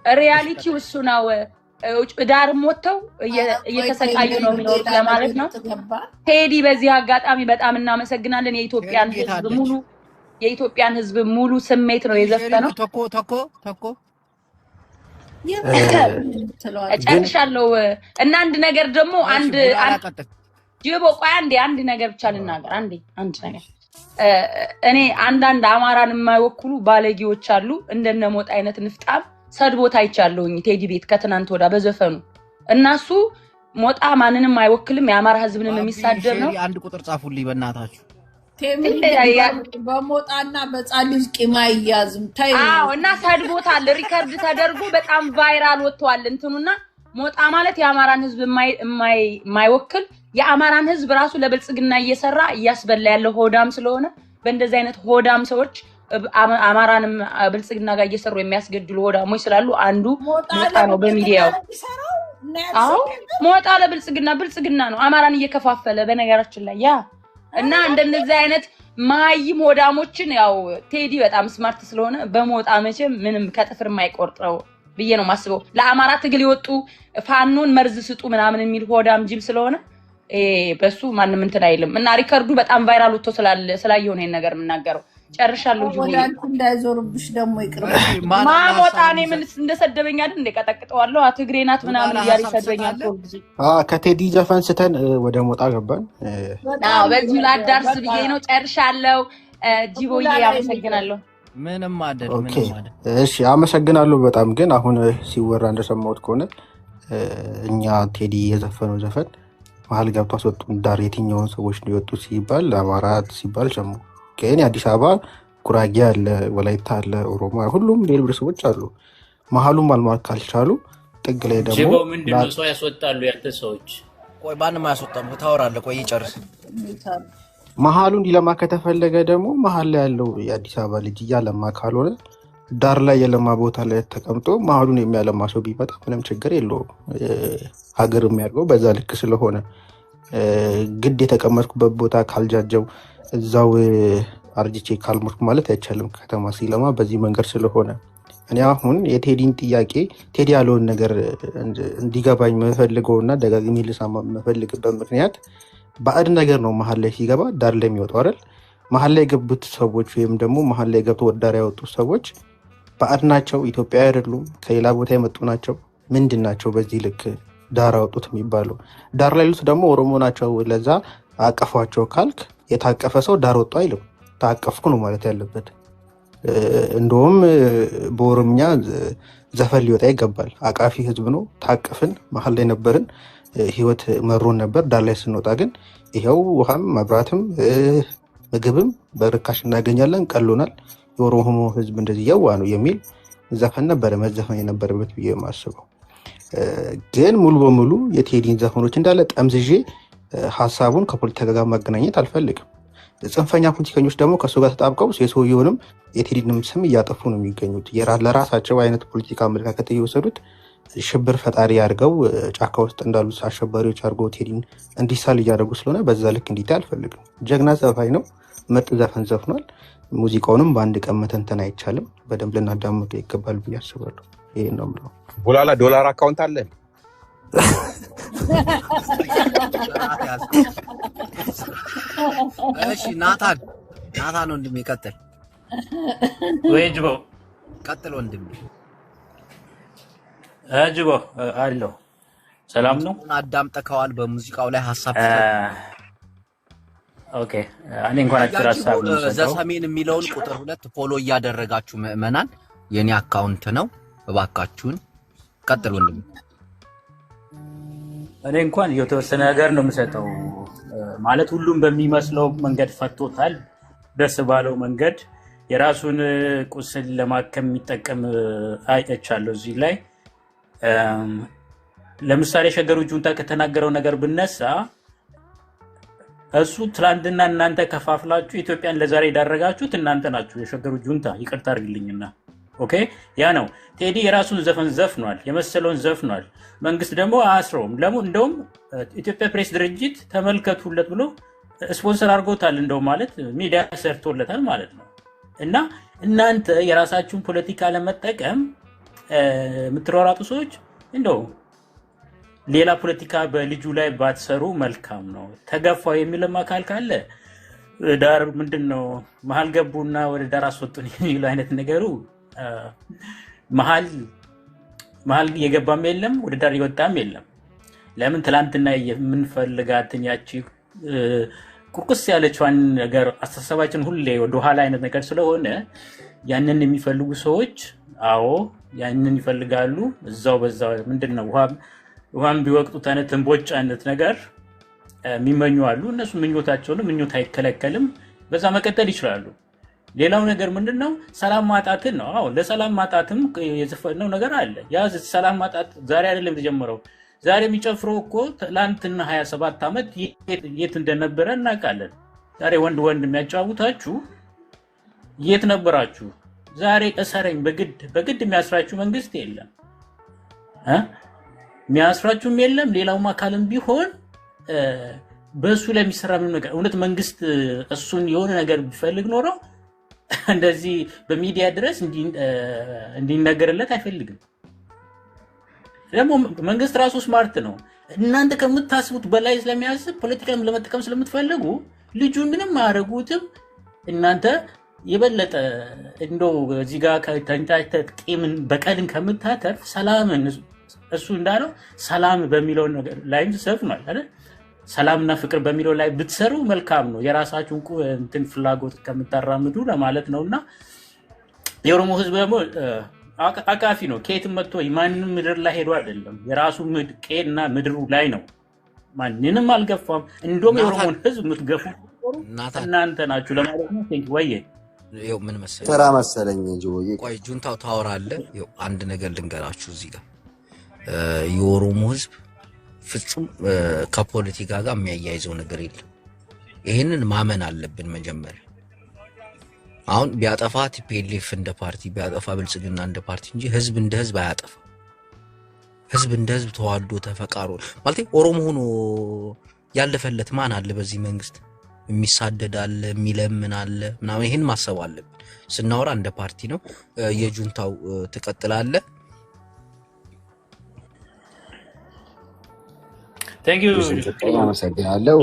ሪያሊቲው እሱ ነው። ዳርም ወጥተው እየተሰቃዩ ነው የሚኖሩት ለማለት ነው። ቴዲ በዚህ አጋጣሚ በጣም እናመሰግናለን። የኢትዮጵያን ህዝብ ሙሉ ስሜት ነው የዘፈነው። ተኮ ጨርሻለሁ። እና አንድ ነገር ደግሞ ጅቦ ቆይ አንድ ነገር ብቻ ልናገር። አንድ ነገር እኔ አንዳንድ አማራን የማይወክሉ ባለጌዎች አሉ። እንደነሞት አይነት ንፍጣም ሰድቦት አይቻለሁኝ ቴዲ ቤት ከትናንት ወዳ በዘፈኑ እናሱ ሞጣ ማንንም አይወክልም የአማራ ህዝብንም የሚሳደብ ነው። አንድ ቁጥር ጻፉልኝ በእናታችሁ። በሞጣና በጻልጅ ቂማ ይያዝም ታዩ። እና ሰድቦታል። ሪከርድ ተደርጎ በጣም ቫይራል ወጥቷል እንትኑና ሞጣ ማለት የአማራን ህዝብ የማይወክል የአማራን ህዝብ ራሱ ለብልጽግና እየሰራ እያስበላ ያለው ሆዳም ስለሆነ በእንደዚህ አይነት ሆዳም ሰዎች አማራንም ብልጽግና ጋር እየሰሩ የሚያስገድሉ ሆዳሞች ስላሉ አንዱ ሞጣ ነው በሚዲያው። ሞጣ ለብልጽግና ነው አማራን እየከፋፈለ በነገራችን ላይ ያ እና እንደነዚህ አይነት ማይም ሆዳሞችን ያው ቴዲ በጣም ስማርት ስለሆነ በሞጣ መቼም ምንም ከጥፍር የማይቆርጠው ብዬ ነው ማስበው። ለአማራ ትግል ይወጡ ፋኖን መርዝ ስጡ ምናምን የሚል ሆዳም ጅል ስለሆነ በሱ ማንንም እንትን አይልም። እና ሪከርዱ በጣም ቫይራል ወጥቶ ስላየው ነው ነገር የምናገረው። ጨርሻለሁ። ወዳንተ እንዳይዞርብሽ ደግሞ ይቅርብ። ማሞጣኔ ምን እንደሰደበኝ አይደል እንደቀጠቅጠዋለሁ ትግሬ ናት ምናምን እያለ ይሰደበኛል ሁልጊዜ። ከቴዲ ዘፈን ስተን ወደ ሞጣ ገባን። በዚህ ላዳርስ ብዬ ነው። ጨርሻለሁ። ጂቦዬ አመሰግናለሁ። ምንም አይደል። እሺ አመሰግናለሁ በጣም። ግን አሁን ሲወራ እንደሰማሁት ከሆነ እኛ ቴዲ የዘፈነው ዘፈን መሀል ገብቶ አስወጡን ዳር የትኛውን ሰዎች ነው የወጡት ሲባል አማራ ሲባል ሰሙ። ግን የአዲስ አበባ ጉራጌ አለ፣ ወላይታ አለ፣ ኦሮሞ ሁሉም ሌሎች ብሔረሰቦች አሉ። መሀሉን ማልማት ካልቻሉ ጥግ ላይ ደግሞ ጅቦ ምንድነው ሰው ያስወጣሉ ያንተ ሰዎች? ቆይ ማንም አያስወጣም ታወራለህ። ቆይ ይጨርስ። መሀሉ እንዲለማ ከተፈለገ ደግሞ መሀል ላይ ያለው የአዲስ አበባ ልጅ እያለማ ካልሆነ ዳር ላይ የለማ ቦታ ላይ ተቀምጦ መሀሉን የሚያለማ ሰው ቢመጣ ምንም ችግር የለውም። ሀገር የሚያድገው በዛ ልክ ስለሆነ ግድ የተቀመጥኩበት ቦታ ካልጃጀው እዛው አርጅቼ ካልሞትኩ ማለት አይቻልም። ከተማ ሲለማ በዚህ መንገድ ስለሆነ እኔ አሁን የቴዲን ጥያቄ ቴዲ ያለውን ነገር እንዲገባኝ መፈልገውና ደጋግሜ ልሰማ መፈልግበት ምክንያት ባዕድ ነገር ነው። መሀል ላይ ሲገባ ዳር ላይ የሚወጣው አይደል? መሀል ላይ የገቡት ሰዎች ወይም ደግሞ መሀል ላይ ገብቶ ወዳር ያወጡት ሰዎች ባዕድ ናቸው፣ ኢትዮጵያ አይደሉም፣ ከሌላ ቦታ የመጡ ናቸው። ምንድን ናቸው በዚህ ልክ ዳር አወጡት የሚባለው? ዳር ላይ ያሉት ደግሞ ኦሮሞ ናቸው። ለዛ አቀፏቸው ካልክ የታቀፈ ሰው ዳር ወጡ አይልም። ታቀፍኩ ነው ማለት ያለበት። እንደውም በኦሮምኛ ዘፈን ሊወጣ ይገባል። አቃፊ ህዝብ ነው፣ ታቀፍን፣ መሀል ላይ ነበርን፣ ህይወት መሮን ነበር። ዳር ላይ ስንወጣ ግን ይኸው ውሃም መብራትም ምግብም በርካሽ እናገኛለን፣ ቀሎናል፣ የኦሮሞ ህዝብ እንደዚህ የዋ ነው የሚል ዘፈን ነበረ መዘፈን የነበረበት ብዬ የማስበው። ግን ሙሉ በሙሉ የቴዲን ዘፈኖች እንዳለ ጠምዝዤ ሀሳቡን ከፖለቲካ ጋር ማገናኘት አልፈልግም። ጽንፈኛ ፖለቲከኞች ደግሞ ከእሱ ጋር ተጣብቀው የሰውየውንም የቴዲንም ስም እያጠፉ ነው የሚገኙት። ለራሳቸው አይነት ፖለቲካ አመለካከት እየወሰዱት ሽብር ፈጣሪ አድርገው ጫካ ውስጥ እንዳሉት አሸባሪዎች አድርገው ቴዲን እንዲሳል እያደረጉ ስለሆነ በዛ ልክ እንዲታይ አልፈልግም። ጀግና ዘፋኝ ነው፣ ምርጥ ዘፈን ዘፍኗል። ሙዚቃውንም በአንድ ቀን መተንተን አይቻልም። በደንብ ልናዳምጠው ይገባል ብዬ አስባለሁ። ይሄን ነው የምለው። ቡላላ ዶላር አካውንት አለን? እሺ ናታን ወንድሜ ቀጥል። ወይጅቦ ቀጥል ወንድም አጅቦ አለው ሰላም ነው አዳምጠከዋል በሙዚቃው ላይ ሐሳብ ኦኬ እኔ እንኳን አጭር ሐሳብ ነው ዘሰሜን የሚለውን ቁጥር 2 ፎሎ እያደረጋችሁ ምእመናን የኔ አካውንት ነው እባካችሁን ቀጥል ወንድም እኔ እንኳን የተወሰነ ነገር ነው የምሰጠው ማለት ሁሉም በሚመስለው መንገድ ፈቶታል ደስ ባለው መንገድ የራሱን ቁስል ለማከም የሚጠቀም አይቻለሁ እዚህ ላይ ለምሳሌ ሸገሩ ጁንታ ከተናገረው ነገር ብነሳ እሱ ትላንትና እናንተ ከፋፍላችሁ ኢትዮጵያን ለዛሬ ዳረጋችሁት እናንተ ናችሁ የሸገሩ ጁንታ ይቅርታ አድርግልኝና ኦኬ ያ ነው ቴዲ የራሱን ዘፈን ዘፍኗል የመሰለውን ዘፍኗል መንግስት ደግሞ አስሮም እንደውም ኢትዮጵያ ፕሬስ ድርጅት ተመልከቱለት ብሎ ስፖንሰር አድርጎታል እንደው ማለት ሚዲያ ሰርቶለታል ማለት ነው እና እናንተ የራሳችሁን ፖለቲካ ለመጠቀም የምትሯሯጡ ሰዎች እንደው ሌላ ፖለቲካ በልጁ ላይ ባትሰሩ መልካም ነው ተገፋው የሚልም አካል ካለ ዳር ምንድነው መሃል ገቡና ወደ ዳር አስወጡን የሚሉ አይነት ነገሩ መሃል የገባም የለም ወደ ዳር ይወጣም የለም ለምን ትላንትና የምንፈልጋትን ያቺ ቁርቁስ ያለችዋን ነገር አስተሳሰባችን ሁሌ ወደ ኋላ አይነት ነገር ስለሆነ ያንን የሚፈልጉ ሰዎች አዎ ያንን ይፈልጋሉ እዛው በዛው ምንድነው ውሃም ቢወቅጡ አይነት እንቦጭ አይነት ነገር የሚመኙ አሉ እነሱ ምኞታቸውን ምኞት አይከለከልም በዛ መቀጠል ይችላሉ ሌላው ነገር ምንድነው ሰላም ማጣትን ነው አዎ ለሰላም ማጣትም የዘፈነው ነገር አለ ያ ሰላም ማጣት ዛሬ አይደለም የተጀመረው ዛሬ የሚጨፍረው እኮ ትላንትና 27 አመት የት እንደነበረ እናውቃለን ዛሬ ወንድ የሚያጫውታችሁ የት ነበራችሁ ዛሬ እሰረኝ በግድ የሚያስራችሁ መንግስት የለም የሚያስራችሁም የለም ሌላው አካልም ቢሆን በሱ ላይ የሚሰራ ምን ነገር እውነት መንግስት እሱን የሆነ ነገር ቢፈልግ ኖሮ እንደዚህ በሚዲያ ድረስ እንዲነገርለት አይፈልግም ደግሞ መንግስት ራሱ ስማርት ነው እናንተ ከምታስቡት በላይ ስለሚያስብ ፖለቲካም ለመጠቀም ስለምትፈልጉ ልጁ ምንም ማረጉትም እናንተ የበለጠ እንደው እዚህ ጋር ከተንታተ ቂምን በቀልን ከምታተርፍ ሰላምን እሱ እንዳለው ሰላም በሚለው ነገር ላይ ሰፍኗል አይደል ሰላምና ፍቅር በሚለው ላይ ብትሰሩ መልካም ነው የራሳችሁን እንትን ፍላጎት ከምታራምዱ ለማለት ነውና የኦሮሞ ህዝብ ደግሞ አቃፊ ነው ከየትም መጥቶ ማንንም ምድር ላይ ሄዶ አይደለም የራሱ ቄና ምድሩ ላይ ነው ማንንም አልገፋም እንደውም የኦሮሞን ህዝብ የምትገፉ እናንተ ናችሁ ለማለት ነው ቴንክ ወዬ ይው ምን መሰለኝ ተራ መሰለኝ ጆዬ ቆይ ጁንታው ታወራለህ ይው አንድ ነገር ልንገራችሁ እዚህ ጋር የኦሮሞ ህዝብ ፍጹም ከፖለቲካ ጋር የሚያያይዘው ነገር የለም ይሄንን ማመን አለብን መጀመሪያ አሁን ቢያጠፋ ቲፒኤልኤፍ እንደ ፓርቲ ቢያጠፋ ብልጽግና እንደ ፓርቲ እንጂ ህዝብ እንደ ህዝብ አያጠፋ ህዝብ እንደ ህዝብ ተዋዶ ተፈቃሮ ማለት ኦሮሞ ሆኖ ያለፈለት ማን አለ በዚህ መንግስት የሚሳደድ አለ የሚለምን አለ ምናምን ይሄን ማሰብ አለብን ስናወራ እንደ ፓርቲ ነው የጁንታው ተቀጥላለ Thank you. አመሰግናለሁ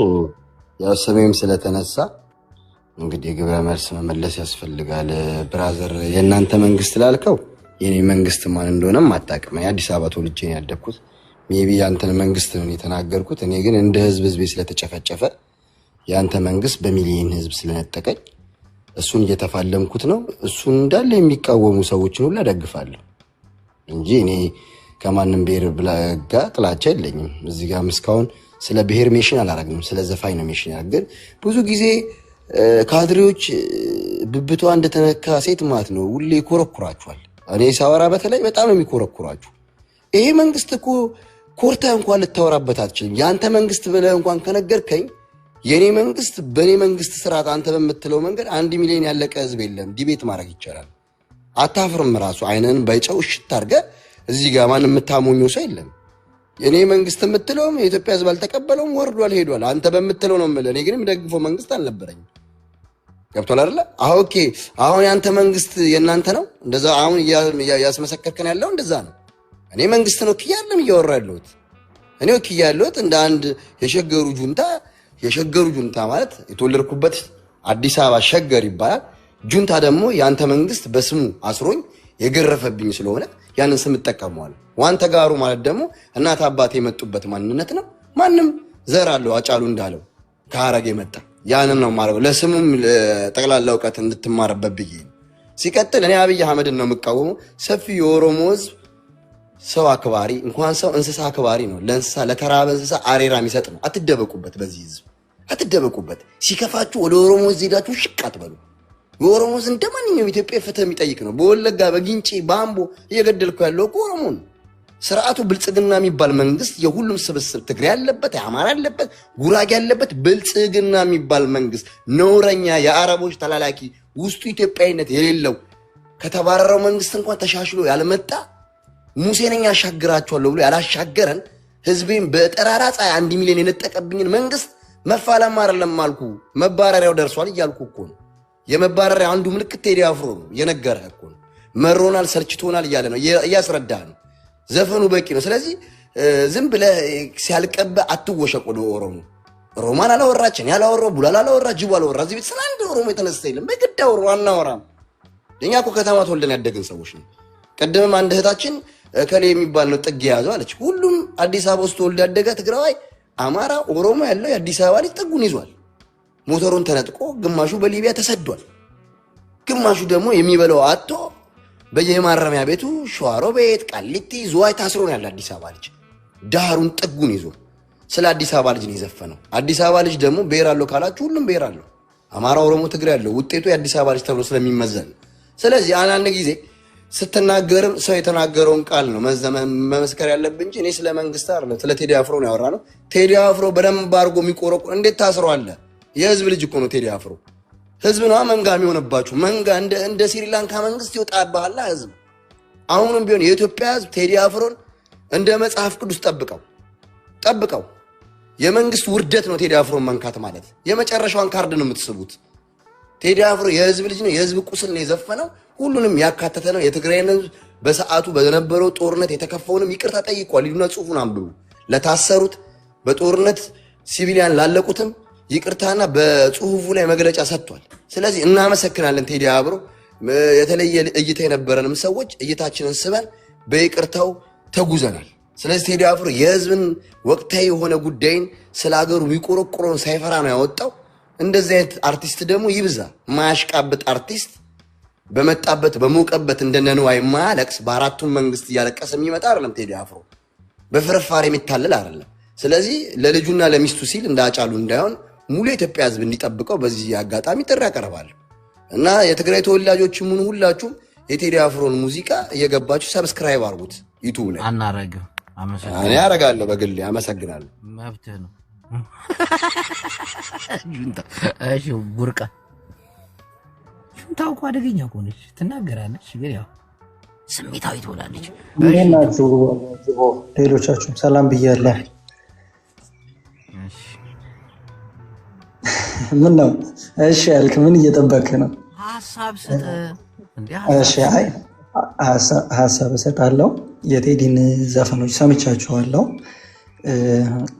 ያው ስሜም ስለተነሳ እንግዲህ ግብረ መልስ መመለስ ያስፈልጋል ብራዘር የናንተ መንግስት ላልከው የኔ መንግስት ማን እንደሆነም አጣቀመ አዲስ አበባ ተወልጄ ነው ያደኩት ሜቢ ያንተን መንግስት ነው የተናገርኩት እኔ ግን እንደ ህዝብ ስለተጨፈጨፈ ያንተ መንግስት በሚሊዮን ህዝብ ስለነጠቀኝ እሱን እየተፋለምኩት ነው እሱን እንዳለ የሚቃወሙ ሰዎችን ሁሉ ደግፋለሁ እንጂ እኔ ከማንም ብሔር ብላጋ ጥላቻ የለኝም እዚህ ጋር መስካውን ስለ ብሔር ሜሽን አላረግንም ስለ ዘፋኝ ነው ሜሽን ያገር ብዙ ጊዜ ካድሬዎች ብብቷ እንደተነካ ሴት ማለት ነው ሁሌ ይኮረኩራቸዋል እኔ ሳወራ በተለይ በጣም የሚኮረኩራችሁ ይሄ መንግስት እኮ ኮርታ እንኳን ልታወራበት አትችልም ያንተ መንግስት ብለህ እንኳን ከነገርከኝ የኔ መንግስት በኔ መንግስት ስርዓት አንተ በመትለው መንገድ 1 ሚሊዮን ያለቀ ህዝብ የለም ዲቤት ማድረግ ይቻላል አታፍርም ራሱ አይነን ባይጨው ሽት አድርገ እዚህ ጋር ማንም የምታሞኘው ሰው የለም የኔ መንግስት የምትለው የኢትዮጵያ ህዝብ አልተቀበለውም ወርዷል ሄዷል አንተ በመትለው ነው ማለት እኔ ግን ደግፎ መንግስት አልነበረኝ ገብቷል አይደል ኦኬ አሁን ያንተ መንግስት የናንተ ነው እንደዛ አሁን ያስመሰከርከን ያለው እንደዛ ነው እኔ መንግስት ነው ከያለም እያወራለሁት እኔ ከያለሁት እንደ አንድ የሸገሩ ጁንታ ማለት የተወለድኩበት አዲስ አበባ ሸገር ይባላል ጁንታ ደግሞ ያንተ መንግስት በስሙ አስሮኝ የገረፈብኝ ስለሆነ ያንን ስም ተጠቀመዋለሁ። ዋንተ ጋሩ ማለት ደግሞ እናት አባቴ የመጡበት ማንነት ነው። ማንም ዘር አለው አጫሉ እንዳለው ከሐረግ የመጣ ያንን ነው ማለት ለስሙም ጠቅላላ ዕውቀት እንድትማርበት ብዬ ሲቀጥል እኔ አብይ አህመድን ነው የምቃወመው። ሰፊ የኦሮሞ ህዝብ ሰው አክባሪ እንኳን ሰው እንስሳ አክባሪ ነው። ለእንስሳ ለተራበ እንስሳ አሬራ የሚሰጥ ነው። አትደበቁበት፣ በዚህ ህዝብ አትደበቁበት። ሲከፋችሁ ወደ ኦሮሞ ህዝብ ሄዳችሁ ሽቅ አትበሉ። የኦሮሞ ህዝብ እንደማንኛውም ኢትዮጵያ ፍትህ የሚጠይቅ ነው። በወለጋ በጊንጪ በአምቦ እየገደልኩ ያለው ኦሮሞ ነው። ስርዓቱ ብልጽግና የሚባል መንግስት የሁሉም ስብስብ ትግሬ ያለበት፣ የአማራ ያለበት፣ ጉራጌ ያለበት ብልጽግና የሚባል መንግስት ነውረኛ የአረቦች ተላላኪ ውስጡ ኢትዮጵያዊነት የሌለው ከተባረረው መንግስት እንኳን ተሻሽሎ ያልመጣ ሙሴ ነኝ ያሻግራቸዋለሁ ብሎ ያላሻገረን ህዝቤን በጠራራ ፀሐይ 1 ሚሊዮን የነጠቀብኝን መንግስት መፋለም አይደለም አልኩ። መባረሪያው ደርሷል እያልኩ እኮ ነው። የመባረሪያ አንዱ ምልክት ቴዲ አፍሮ ነው የነገረህ እኮ ነው። መሮናል ሰልችቶናል እያለ ነው እያስረዳህ ነው። ዘፈኑ በቂ ነው። ስለዚህ ዝም ብለህ ሲያልቀበ አትወሸቅ ወደ ኦሮሞ። ሮማን አላወራችን ያላወራው ቡላላ አላወራ ጅቡ አላወራ እዚህ ቤት ስላንድ ኦሮሞ የተነሳ የለም። በግድ አወሩ አናወራም። እኛ እኮ ከተማ ተወልደን ያደግን ሰዎች ነው። ቀደም አንድ እህታችን ከሌ የሚባል ነው ጥግ ያዘው አለች። ሁሉም አዲስ አበባ ውስጥ ተወልዶ ያደገ ትግራዋይ፣ አማራ፣ ኦሮሞ ያለው የአዲስ አበባ ልጅ ጥጉን ይዟል። ሞተሩን ተነጥቆ ግማሹ በሊቢያ ተሰዷል። ግማሹ ደግሞ የሚበላው አጥቶ በየማረሚያ ቤቱ ሸዋሮ ቤት፣ ቃሊቲ፣ ዝዋይ ታስሮ ነው ያለ አዲስ አበባ ልጅ ዳሩን ጥጉን ይዞ። ስለ አዲስ አበባ ልጅ ነው የዘፈነው። አዲስ አበባ ልጅ ደግሞ ብሔር አለው ካላችሁ ሁሉም ብሔር አለው። አማራ፣ ኦሮሞ፣ ትግሬ ያለው ውጤቱ የአዲስ አበባ ልጅ ተብሎ ስለሚመዘን ስለዚህ አንዳንድ ጊዜ ስትናገርም ሰው የተናገረውን ቃል ነው መመስከር ያለብን እንጂ እኔ ስለ መንግስት አይደለም ስለ ቴዲ አፍሮ ነው ያወራነው። ቴዲ አፍሮ በደንብ አድርጎ የሚቆረቁር እንዴት ታስሯል? የህዝብ ልጅ እኮ ነው ቴዲ አፍሮ። ህዝብ ነው መንጋ የሚሆንባችሁ። መንጋ እንደ ስሪላንካ መንግስት ይወጣባላ ህዝብ። አሁንም ቢሆን የኢትዮጵያ ህዝብ ቴዲ አፍሮን እንደ መጽሐፍ ቅዱስ ጠብቀው። የመንግስት ውርደት ነው ቴዲ አፍሮን መንካት ማለት። የመጨረሻውን ካርድ ነው የምትስቡት። ቴዲ አፍሮ የህዝብ ልጅ ነው። የህዝብ ቁስል ነው የዘፈነው። ሁሉንም ያካተተ ነው። የትግራይን ህዝብ በሰዓቱ በነበረው ጦርነት የተከፈውንም ይቅርታ ጠይቋል። ሊዱና ጽሁፉን አንብቡ። ለታሰሩት በጦርነት ሲቪሊያን ላለቁትም ይቅርታና በጽሁፉ ላይ መግለጫ ሰጥቷል። ስለዚህ እናመሰግናለን ቴዲ አፍሮ። የተለየ እይታ የነበረንም ሰዎች እይታችንን ስበን በይቅርታው ተጉዘናል። ስለዚህ ቴዲ አፍሮ የህዝብን ወቅታዊ የሆነ ጉዳይን ስለ ሀገሩ የሚቆረቆረውን ሳይፈራ ነው ያወጣው። እንደዚህ አይነት አርቲስት ደግሞ ይብዛ። ማያሽቃብጥ አርቲስት በመጣበት በሞቀበት እንደነነዋይ ማለቅስ በአራቱም መንግስት እያለቀሰ የሚመጣ አይደለም ቴዲ አፍሮ። በፍርፋሪ የሚታለል አይደለም። ስለዚህ ለልጁና ለሚስቱ ሲል እንዳጫሉ እንዳይሆን ሙሉ የኢትዮጵያ ህዝብ እንዲጠብቀው በዚህ አጋጣሚ ጥሪ ያቀርባለሁ እና የትግራይ ተወላጆችም ሆኑ ሁላችሁም የቴዲ አፍሮን ሙዚቃ እየገባችሁ ሰብስክራይብ አድርጉት ዩቲዩብ ላይ። አናረግም። እኔ አደርጋለሁ በግሌ። አመሰግናለሁ። መብትህ ነው። እሺ ቡርቃ ጁንታው እኮ አደገኛ እኮ ነች። ትናገራለች ግን ያው ስሜታዊ ትሆናለች። እንዴት ናችሁ? ሌሎቻችሁም ሰላም ብያለሁ። ምን ነው? እሺ ያልክ ምን እየጠበክ ነው? ሀሳብ ስጥ። እሺ አይ ሀሳብ እሰጣለሁ። የቴዲን ዘፈኖች ሰምቻቸዋለሁ።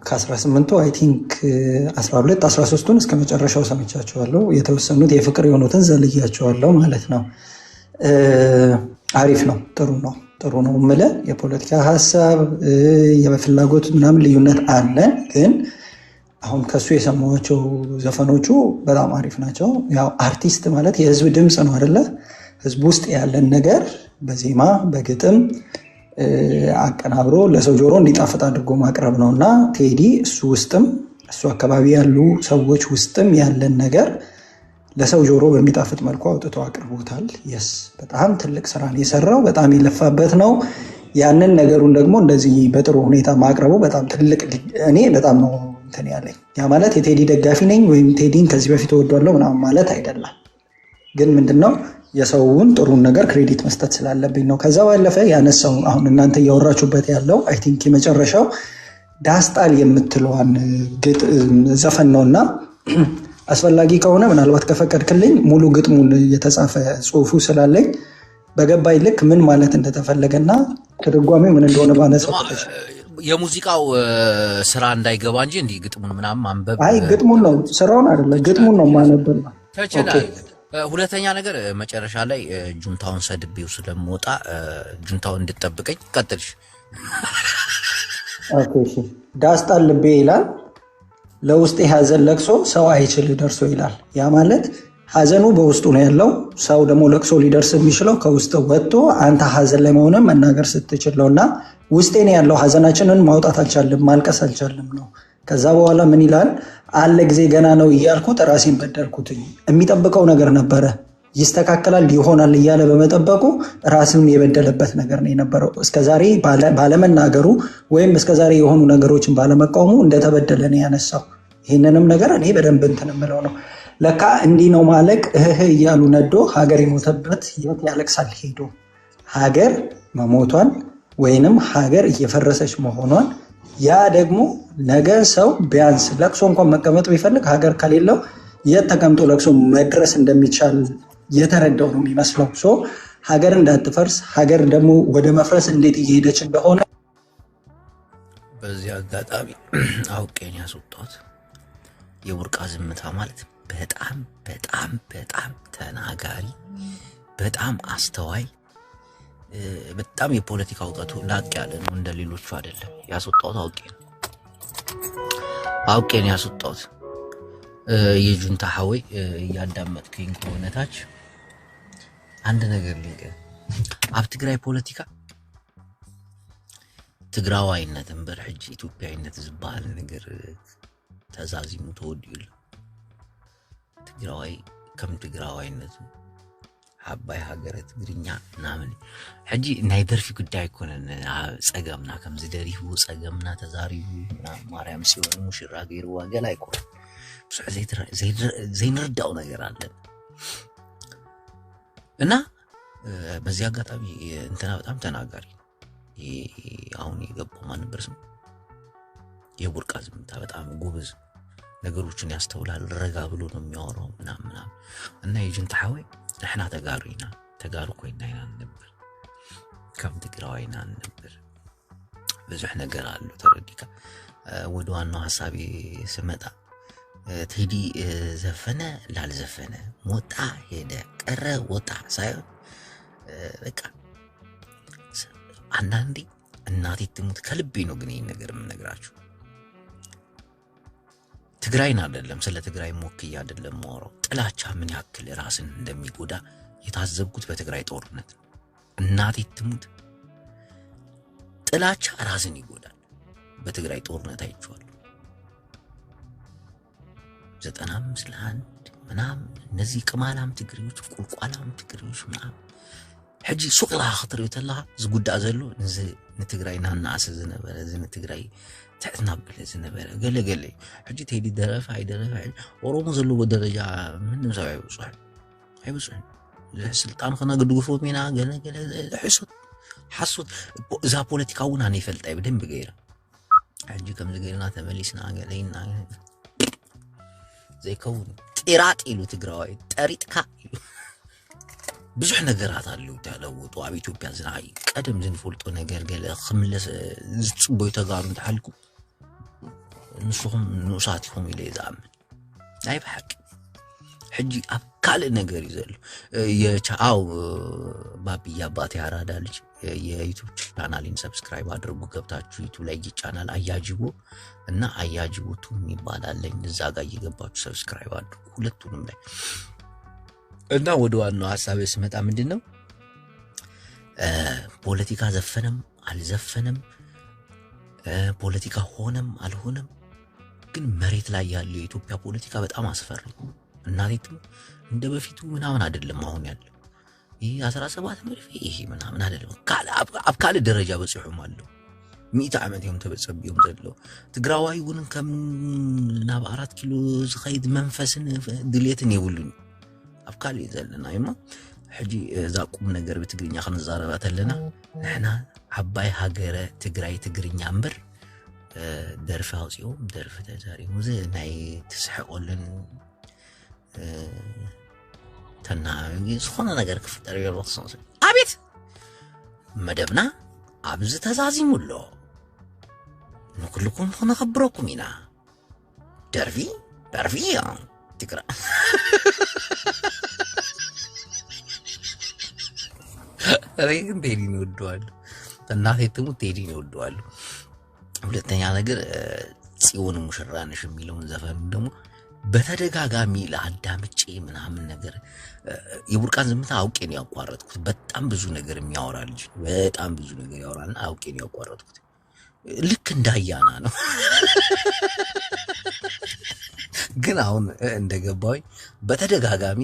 ከ18ቱ አይ ቲንክ 12 13ቱን እስከ መጨረሻው ሰምቻቸዋለሁ። የተወሰኑት የፍቅር የሆኑትን ዘልያቸዋለሁ ማለት ነው። አሪፍ ነው። ጥሩ ነው የምልህ የፖለቲካ ሀሳብ የፍላጎት ምናምን ልዩነት አለ፣ ግን አሁን ከሱ የሰማኋቸው ዘፈኖቹ በጣም አሪፍ ናቸው። ያው አርቲስት ማለት የህዝብ ድምፅ ነው አይደለ? ህዝብ ውስጥ ያለን ነገር በዜማ በግጥም አቀናብሮ ለሰው ጆሮ እንዲጣፍጥ አድርጎ ማቅረብ ነው እና ቴዲ እሱ አካባቢ ያሉ ሰዎች ውስጥም ያለን ነገር ለሰው ጆሮ በሚጣፍጥ መልኩ አውጥቶ አቅርቦታል። የስ በጣም ትልቅ ስራ ነው የሰራው። በጣም የለፋበት ነው። ያንን ነገሩን ደግሞ እንደዚህ በጥሩ ሁኔታ ማቅረቡ በጣም ትልቅ እኔ በጣም ነው እንትን ያለኝ። ያ ማለት የቴዲ ደጋፊ ነኝ ወይም ቴዲን ከዚህ በፊት እወዳለሁ ምናምን ማለት አይደለም። ግን ምንድነው የሰውን ጥሩን ነገር ክሬዲት መስጠት ስላለብኝ ነው። ከዛ ባለፈ ያነሳው አሁን እናንተ እያወራችሁበት ያለው አይ ቲንክ የመጨረሻው ዳስጣል የምትለዋን ዘፈን ነውና አስፈላጊ ከሆነ ምናልባት ከፈቀድክልኝ ሙሉ ግጥሙን የተጻፈ ጽሁፉ ስላለኝ በገባይ ልክ ምን ማለት እንደተፈለገና ትርጓሜው ምን እንደሆነ ባነሳው የሙዚቃው ስራ እንዳይገባ እንጂ እንዲህ ግጥሙን ምናምን ማንበብ አይ ግጥሙን ነው ስራውን አይደለም ግጥሙን ነው ማነበብ ነው። ተችላል። ሁለተኛ ነገር መጨረሻ ላይ ጁንታውን ሰድቤው ስለምወጣ ጁንታውን እንድጠብቀኝ ቀጥልሽ። ኦኬ እሺ። ዳስጣል ልቤ ይላል ለውስጤ ሐዘን ለቅሶ ሰው አይችል ደርሶ ይላል። ያ ማለት ሐዘኑ በውስጡ ነው ያለው። ሰው ደግሞ ለቅሶ ሊደርስ የሚችለው ከውስጥ ወጥቶ አንተ ሐዘን ላይ መሆንን መናገር ስትችል ነውና ውስጤ ነው ያለው። ሐዘናችንን ማውጣት አልቻልም፣ ማልቀስ አልቻልም ነው። ከዛ በኋላ ምን ይላል? አለ ጊዜ ገና ነው እያልኩት ራሴን በደልኩትኝ። የሚጠብቀው ነገር ነበረ ይስተካከላል ይሆናል እያለ በመጠበቁ ራስን የበደለበት ነገር ነው የነበረው። እስከዛሬ ባለመናገሩ ወይም እስከዛሬ የሆኑ ነገሮችን ባለመቃወሙ እንደተበደለ ነው ያነሳው። ይህንንም ነገር እኔ በደንብ እንትን የምለው ነው። ለካ እንዲህ ነው ማለቅ እህ እያሉ ነዶ ሀገር የሞተበት የት ያለቅሳል ሄዶ። ሀገር መሞቷን ወይንም ሀገር እየፈረሰች መሆኗን ያ ደግሞ ነገ ሰው ቢያንስ ለቅሶ እንኳን መቀመጥ ቢፈልግ ሀገር ከሌለው የት ተቀምጦ ለቅሶ መድረስ እንደሚቻል የተረዳው ነው የሚመስለው። ሶ ሀገር እንዳትፈርስ ሀገር ደግሞ ወደ መፍረስ እንዴት እየሄደች እንደሆነ በዚህ አጋጣሚ አውቄን ያስወጣሁት የቡርቃ ዝምታ ማለት በጣም በጣም በጣም ተናጋሪ፣ በጣም አስተዋይ፣ በጣም የፖለቲካ እውቀቱ ላቅ ያለ ነው። እንደ ሌሎቹ አይደለም። ያስወጣሁት አውቄን ያስወጣሁት። የጁንታ ሐወይ እያዳመጥከኝ ከሆነ ታች አንድ ነገር ልንገር። አብ ትግራይ ፖለቲካ ትግራዋይነት እምበር ሕጂ ኢትዮጵያዊነት ዝበሃል ነገር ተዛዚሙ ተወዲዩል። ትግራዋይ ከም ትግራዋይነቱ ዓባይ ሃገረ ትግርኛ ምናምን ሕጂ ናይ ደርፊ ጉዳይ ኣይኮነን። ፀገምና ከም ዝደሪሁ ፀገምና ተዛሪቡ ማርያም ሲሆን ሙሽራ ገይርዋ ገላ ኣይኮነ ብዙሕ ዘይንርዳው ነገር አለን እና በዚህ አጋጣሚ እንትና በጣም ተናጋሪ አሁን የገባው ማን ነበር ስሙ? የቡርቃ ዝምታ በጣም ጎበዝ፣ ነገሮችን ያስተውላል፣ ረጋ ብሎ ነው የሚያወራው ምናምን እና የጁንታ ሐወይ ንሕና ተጋሩ ኮይና ኢና ነበር ከም ትግራዋይና ነበር። ብዙሕ ነገር አሉ ተረዲካ። ወደ ዋናው ሐሳቤ ስመጣ ቴዲ ዘፈነ ላልዘፈነ ሞጣ ሄደ ቀረ ወጣ ሳይሆን በቃ አንዳንዴ እናቴ ትሙት ከልቤ ነው ግን ይሄን ነገር የምነግራችሁ። ትግራይን አይደለም ስለ ትግራይ ሞክዬ አይደለም ማወራው። ጥላቻ ምን ያክል ራስን እንደሚጎዳ የታዘብኩት በትግራይ ጦርነት ነው። እናቴ ትሙት ጥላቻ ራስን ይጎዳል። በትግራይ ጦርነት አይቼዋለሁ። 95 ለ1 ምናምን እነዚህ ቅማላም ትግሪዎች ቁልቋላም ትግሪዎች ምናምን ሕጂ ሱቅላ ክትሪኡ ተለኻ ዝጉዳእ ዘሎ ንትግራይ ናናእሰ ዝነበረ ንትግራይ ትዕትናብለ ዝነበረ ገለገለ ሕጂ ቴዲ ደረፈ ኣይደረፈ ኦሮሞ ዘለዎ ደረጃ ምንም ሰብ ኣይበፅሑን። ስልጣን ክነግድግፎም ኢና ገለገለ ሓሶት እዛ ፖለቲካ እውን ኣነ ይፈልጣ ብደንቢ ገይረ ሕጂ ከምዚ ገይርና ተመሊስና ገለይና ዘይከውን ጢራጥ ኢሉ ትግራዋይ ጠሪጥካ ኢሉ ብዙሕ ነገራት ኣለዉ ተለውጡ ኣብ ኢትዮጵያ ዝናይ ቀደም ዝንፈልጦ ነገር ገለ ክምለስ ዝፅበዩ ተጋሩ እንተሓልኩ ንስኹም ንኡሳት ኢኹም ኢለ ዝኣምን ናይ ብሓቂ ሕጂ ኣብ ካልእ ነገር እዩ ዘሎ። የቻው ባቢያ አባቴ አራዳ ልጅ የዩቲዩብ ቻናሌን ሰብስክራይብ አድርጉ። ገብታችሁ ዩቲዩብ ላይ ይጫናል አያጅቦ እና አያጅቦ ቱ ይባላልኝ እዛ ጋር እየገባችሁ ሰብስክራይብ አድርጉ ሁለቱንም ላይ እና ወደ ዋናው ሐሳብ ስመጣ ምንድነው ፖለቲካ ዘፈነም አልዘፈነም ፖለቲካ ሆነም አልሆነም ግን መሬት ላይ ያለው የኢትዮጵያ ፖለቲካ በጣም አስፈሪ እናቴቱ እንደ በፊቱ ምናምን አይደለም። አሁን ያለው ይሄ 17 መርፌ ይሄ ምናምን አይደለም። አብካለ ደረጃ በጽሑም አለው 100 ዓመት ይሁን ተበጸብዮም ዘሎ ትግራዋይ ግን ከም ናብ 4 ኪሎ ዝኸይድ መንፈስን ድሌትን ይውሉኝ አብካለ ይዘልና ይማ ሕጂ ዛቁም ነገር በትግርኛ ክንዛረባት ኣለና ንሕና ዓባይ ሃገረ ትግራይ ትግርኛ እምበር ደርፊ አውፂኦም ደርፊ ተዛሪሙ ናይ ትስሕቆልን ተናዊ ዝኾነ ነገር ክፍጠር ይረክሰን አቤት መደብና ኣብዚ ተዛዚሙሎ ንኩልኩም ክነኽብረኩም ኢና ደርፊ ትግራይ እኔ ግን ቴዲን እወደዋለሁ። እናቴ ትሙት ቴዲን እወደዋለሁ። ሁለተኛ ነገር ጽዮን ሙሽራ ነሽ የሚለውን ዘፈኑ ደግሞ በተደጋጋሚ ለአዳምጬ ምናምን ነገር የቡርቃን ዝምታ አውቄ ነው ያቋረጥኩት። በጣም ብዙ ነገር የሚያወራ ልጅ በጣም ብዙ ነገር ያወራልና አውቄ ነው ያቋረጥኩት። ልክ እንዳያና ነው። ግን አሁን እንደገባኝ በተደጋጋሚ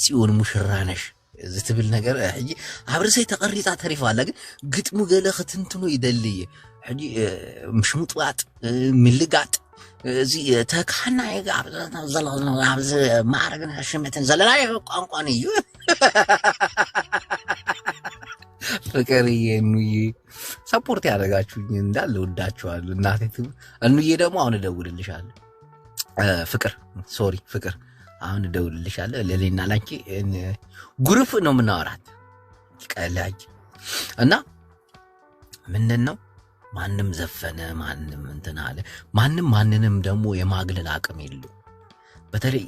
ጽዮን ሙሽራ ነሽ ዝትብል ነገር ሕጂ አብርሰይ ተቀሪጣ ተሪፋ አለ። ግን ግጥሙ ገለ ክትንትኑ ይደልይ ሕጂ ምሽሙጥዋጥ ምልጋጥ እዚ ተካና ይጋብ ዘላዝና ኣብዚ ማዕረግን ሽመትን ዘለና ቋንቋን እዩ ፍቅርዬ እኑዬ ሰፖርት ያደረጋችሁኝ እንዳለ ወዳችኋለሁ። እናቴ እኑዬ ደግሞ አሁን እደውልልሻለሁ። ፍቅር ሶሪ ፍቅር አሁን እደውልልሻለሁ። ለሌና ላንቺ ግሩፕ ነው የምናወራት ቀላጅ እና ምንድን ነው ማንም ዘፈነ ማንም እንትን አለ ማንንም ደግሞ የማግለል አቅም የለው። በተለይ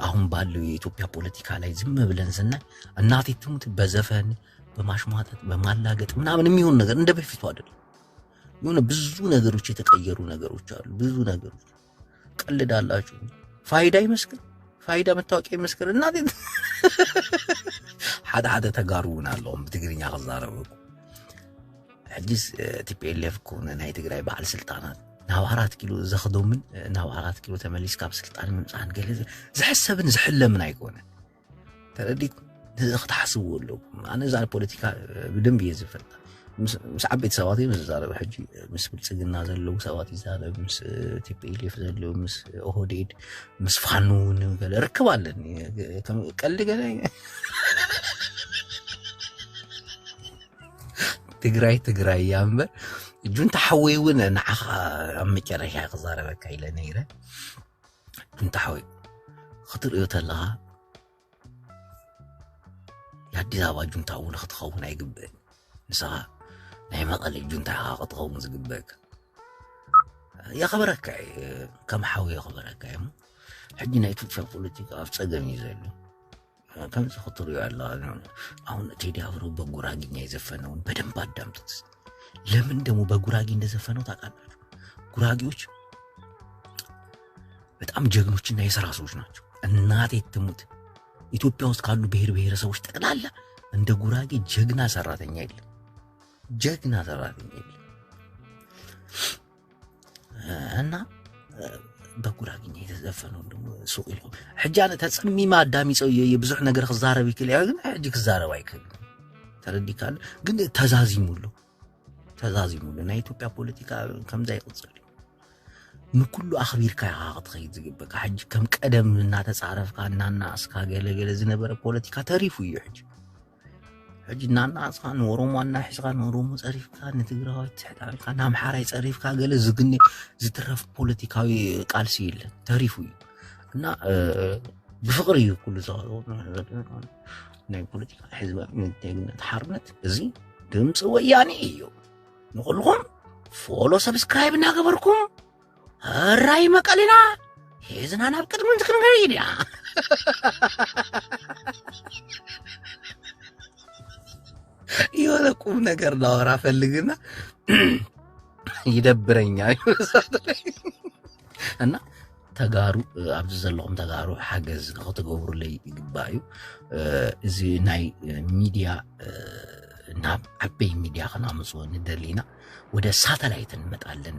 አሁን ባለው የኢትዮጵያ ፖለቲካ ላይ ዝም ብለን ስናይ እናቴ ትሙት በዘፈን በማሽሟጠጥ በማላገጥ ምናምን የሚሆን ነገር እንደ በፊቱ አይደለም። የሆነ ብዙ ነገሮች የተቀየሩ ነገሮች አሉ። ብዙ ነገሮች ቀልዳላችሁ። ፋይዳ ይመስክር ፋይዳ መታወቂያ ይመስክር እናቴ ሓደ ተጋሩና አለውም በትግርኛ ከዛረበኩ ሕጂስ ቲፒኤልኤፍ ኮነ ናይ ትግራይ በዓል ስልጣናት ናብ 4 ኪሎ ዘኽዶምን ናብ 4 ኪሎ ተመሊስ ካብ ስልጣን ምምፃን ገለ ዝሕሰብን ዝሕለምን ኣይኮነ ተረዲት ክትሓስብዎ ኣለኩም። ኣነ እዛ ፖለቲካ ብደንብ እየ ዝፈልጣ። ምስ ዓበይቲ ሰባት እዩ ዝዛረብ ሕጂ ምስ ብልፅግና ዘለው ሰባት ይዛረብ ምስ ቲፒኤልኤፍ ዘለው ምስ ኦህዴድ ምስ ፋኖ እውን ገለ ርክብ ኣለኒ ቀልዲ ገለ ትግራይ እያ እምበር ጁንታ ሓወይ እውን ንዓኻ ኣብ መጨረሻ ክዛረበካ ኢለ ነይረ። ጁንታ ሓወይ ክትሪኦ ተለኻ የአዲስ አበባ ጁንታ እውን ክትኸውን ኣይግብእን። ንስኻ ናይ መቐለ ጁንታ ኢኻ ክትኸውን ዝግበአካ የኽብረካ ከም ሓዊ የኽብረካ እሞ ሕጂ ናይ ኢትዮጵያ ፖለቲካ ኣብ ፀገም እዩ ዘሎ። ከምዚ ክትሪኦ ኣለኻ አሁን ቴዲ አፍሮ በጉራጌኛ የዘፈነውን በደንብ አዳምጡት። ለምን ደግሞ በጉራጌ እንደዘፈነው ታውቃላችሁ? ጉራጌዎች በጣም ጀግኖችና የሥራ ሰዎች ናቸው። እናቴ ትሙት ኢትዮጵያ ውስጥ ካሉ ብሔር ብሔረሰቦች ጠቅላላ እንደ ጉራጌ ጀግና ሰራተኛ የለም። ጀግና ሰራተኛ የለም። እና በጉራጌኛ የተዘፈነው ደግሞ ሱቅ ይሉ ሕጂ ኣነ ተጸሚማ አዳሚ ሰው የብዙሕ ነገር ክዛረብ ይክእል ያ ግን ሕጂ ክዛረብ ኣይክእል ተረዲካለ። ግን ተዛዚሙሉ ናይ ኢትዮጵያ ፖለቲካ ከምዛ ይቅፅል ንኩሉ ኣኽቢርካ ኢኻ ክትኸይድ ዝግበካ። ሕጂ ከም ቀደም እናተፃረፍካ እናናእስካ ገለገለ ዝነበረ ፖለቲካ ተሪፉ እዩ። ሕጂ እናናእስካ ንኦሮሞ እናሒዝካ ንኦሮሞ ፀሪፍካ ንትግራዋይ ትሕጣልካ ንኣምሓራይ ፀሪፍካ ገለ ዝግነ ዝትረፍ ፖለቲካዊ ቃልሲ የለን ተሪፉ እዩ። እና ብፍቅሪ እዩ ኩሉ ዘቐርቦ ናይ ፖለቲካ ሕዝባዊ ንግነት ሓርነት እዚ ድምፂ ወያኔ እዩ። ንኩልኩም ፎሎ ሰብስክራይብ እናገበርኩም ራይ መቀሌና ሄዝና ናብ ቅድሚ እንትክንገር ያ የሆነ ቁም ነገር ላወራ ፈልግና ይደብረኛል። እና ተጋሩ ኣብዚ ዘለኹም ተጋሩ ሓገዝ ንኽትገብሩለይ ይግባእ እዩ። እዚ ናይ ሚድያ ናብ ዓበይ ሚድያ ክናምፅዎ ንደሊና ወደ ሳተላይት እንመጣለን።